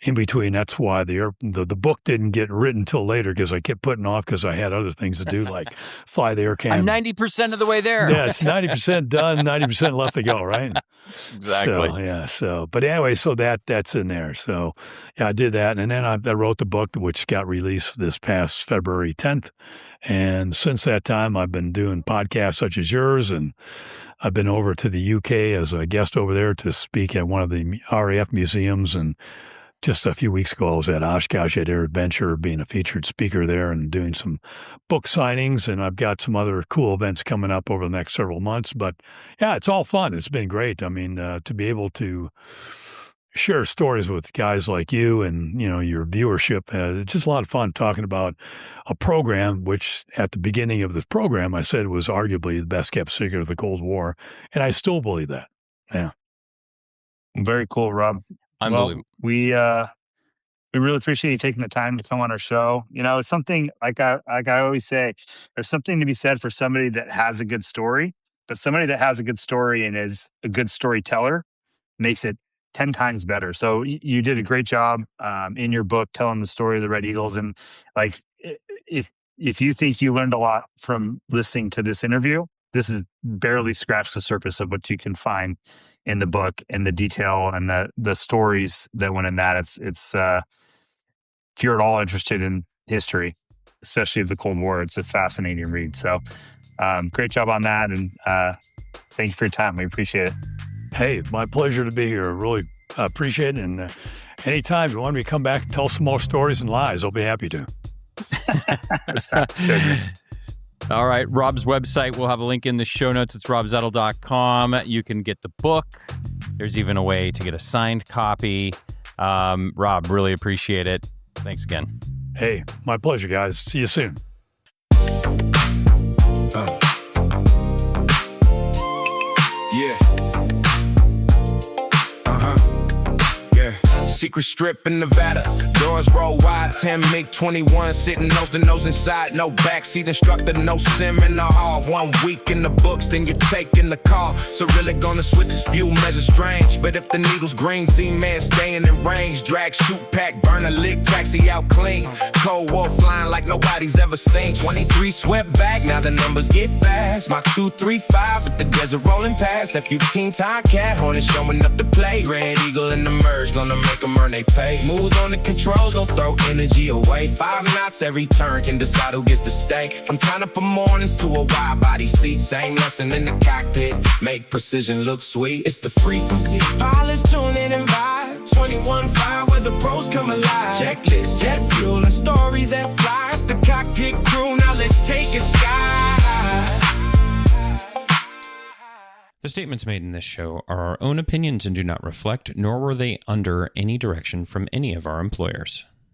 in between. That's why the book didn't get written till later, because I kept putting off because I had other things to do, like fly the air I'm cam. 90% of the way there. Yeah, it's 90% done, 90% left to go, right? Exactly. But anyway, so that's in there. So yeah, I did that. And then I wrote the book, which got released this past February 10th. And since that time, I've been doing podcasts such as yours, and I've been over to the UK as a guest over there to speak at one of the RAF museums. And just a few weeks ago, I was at Oshkosh at Air Adventure being a featured speaker there and doing some book signings. And I've got some other cool events coming up over the next several months. But yeah, it's all fun. It's been great. I mean, to be able to share stories with guys like you and, your viewership, it's just a lot of fun talking about a program, which at the beginning of this program, I said was arguably the best kept secret of the Cold War. And I still believe that. Yeah. Very cool, Rob. Unbelievable. Well, we really appreciate you taking the time to come on our show. It's something like I always say, there's something to be said for somebody that has a good story, but somebody that has a good story and is a good storyteller makes it 10 times better. So you did a great job in your book telling the story of the Red Eagles. And like, if you think you learned a lot from listening to this interview, this is barely scratched the surface of what you can find in the book and the detail and the stories that went in that. It's if you're at all interested in history, especially of the Cold War, it's a fascinating read. So great job on that. And thank you for your time. We appreciate it. Hey, my pleasure to be here. Really appreciate it. And anytime you want me to come back and tell some more stories and lies, I'll be happy to. Sounds good, man. All right. Rob's website, we'll have a link in the show notes. It's robzettel.com. You can get the book. There's even a way to get a signed copy. Rob, really appreciate it. Thanks again. Hey, my pleasure, guys. See you soon. Yeah. Yeah. Secret strip in Nevada. Doors roll wide. 10 MiG-21 sitting nose to nose inside. No backseat instructor, no sim in the hall. 1 week in the books, then you're taking the call. So really gonna switch this view, measure strange. But if the needle's green, Z-man staying in range. Drag, shoot, pack, burn a lick, taxi out clean. Cold War flying like nobody's ever seen. 23 swept back, now the numbers get fast. My 235 with the desert rolling past. F-15 time cat, Hornet showing up to play. Red Eagle in the merge, gonna make them earn they pay. Smooth on the controls, don't throw energy away. 5 knots every turn can decide who gets to stay. From turn up mornings to a wide body seat. Same lesson in the cockpit, make precision look sweet. It's the frequency, pilots tune in and vibe. 21.5 where the pros come alive. Checklist, jet fuel and stories that fly. It's the cockpit crew, now let's take a sky. The statements made in this show are our own opinions and do not reflect, nor were they under any direction from any of our employers.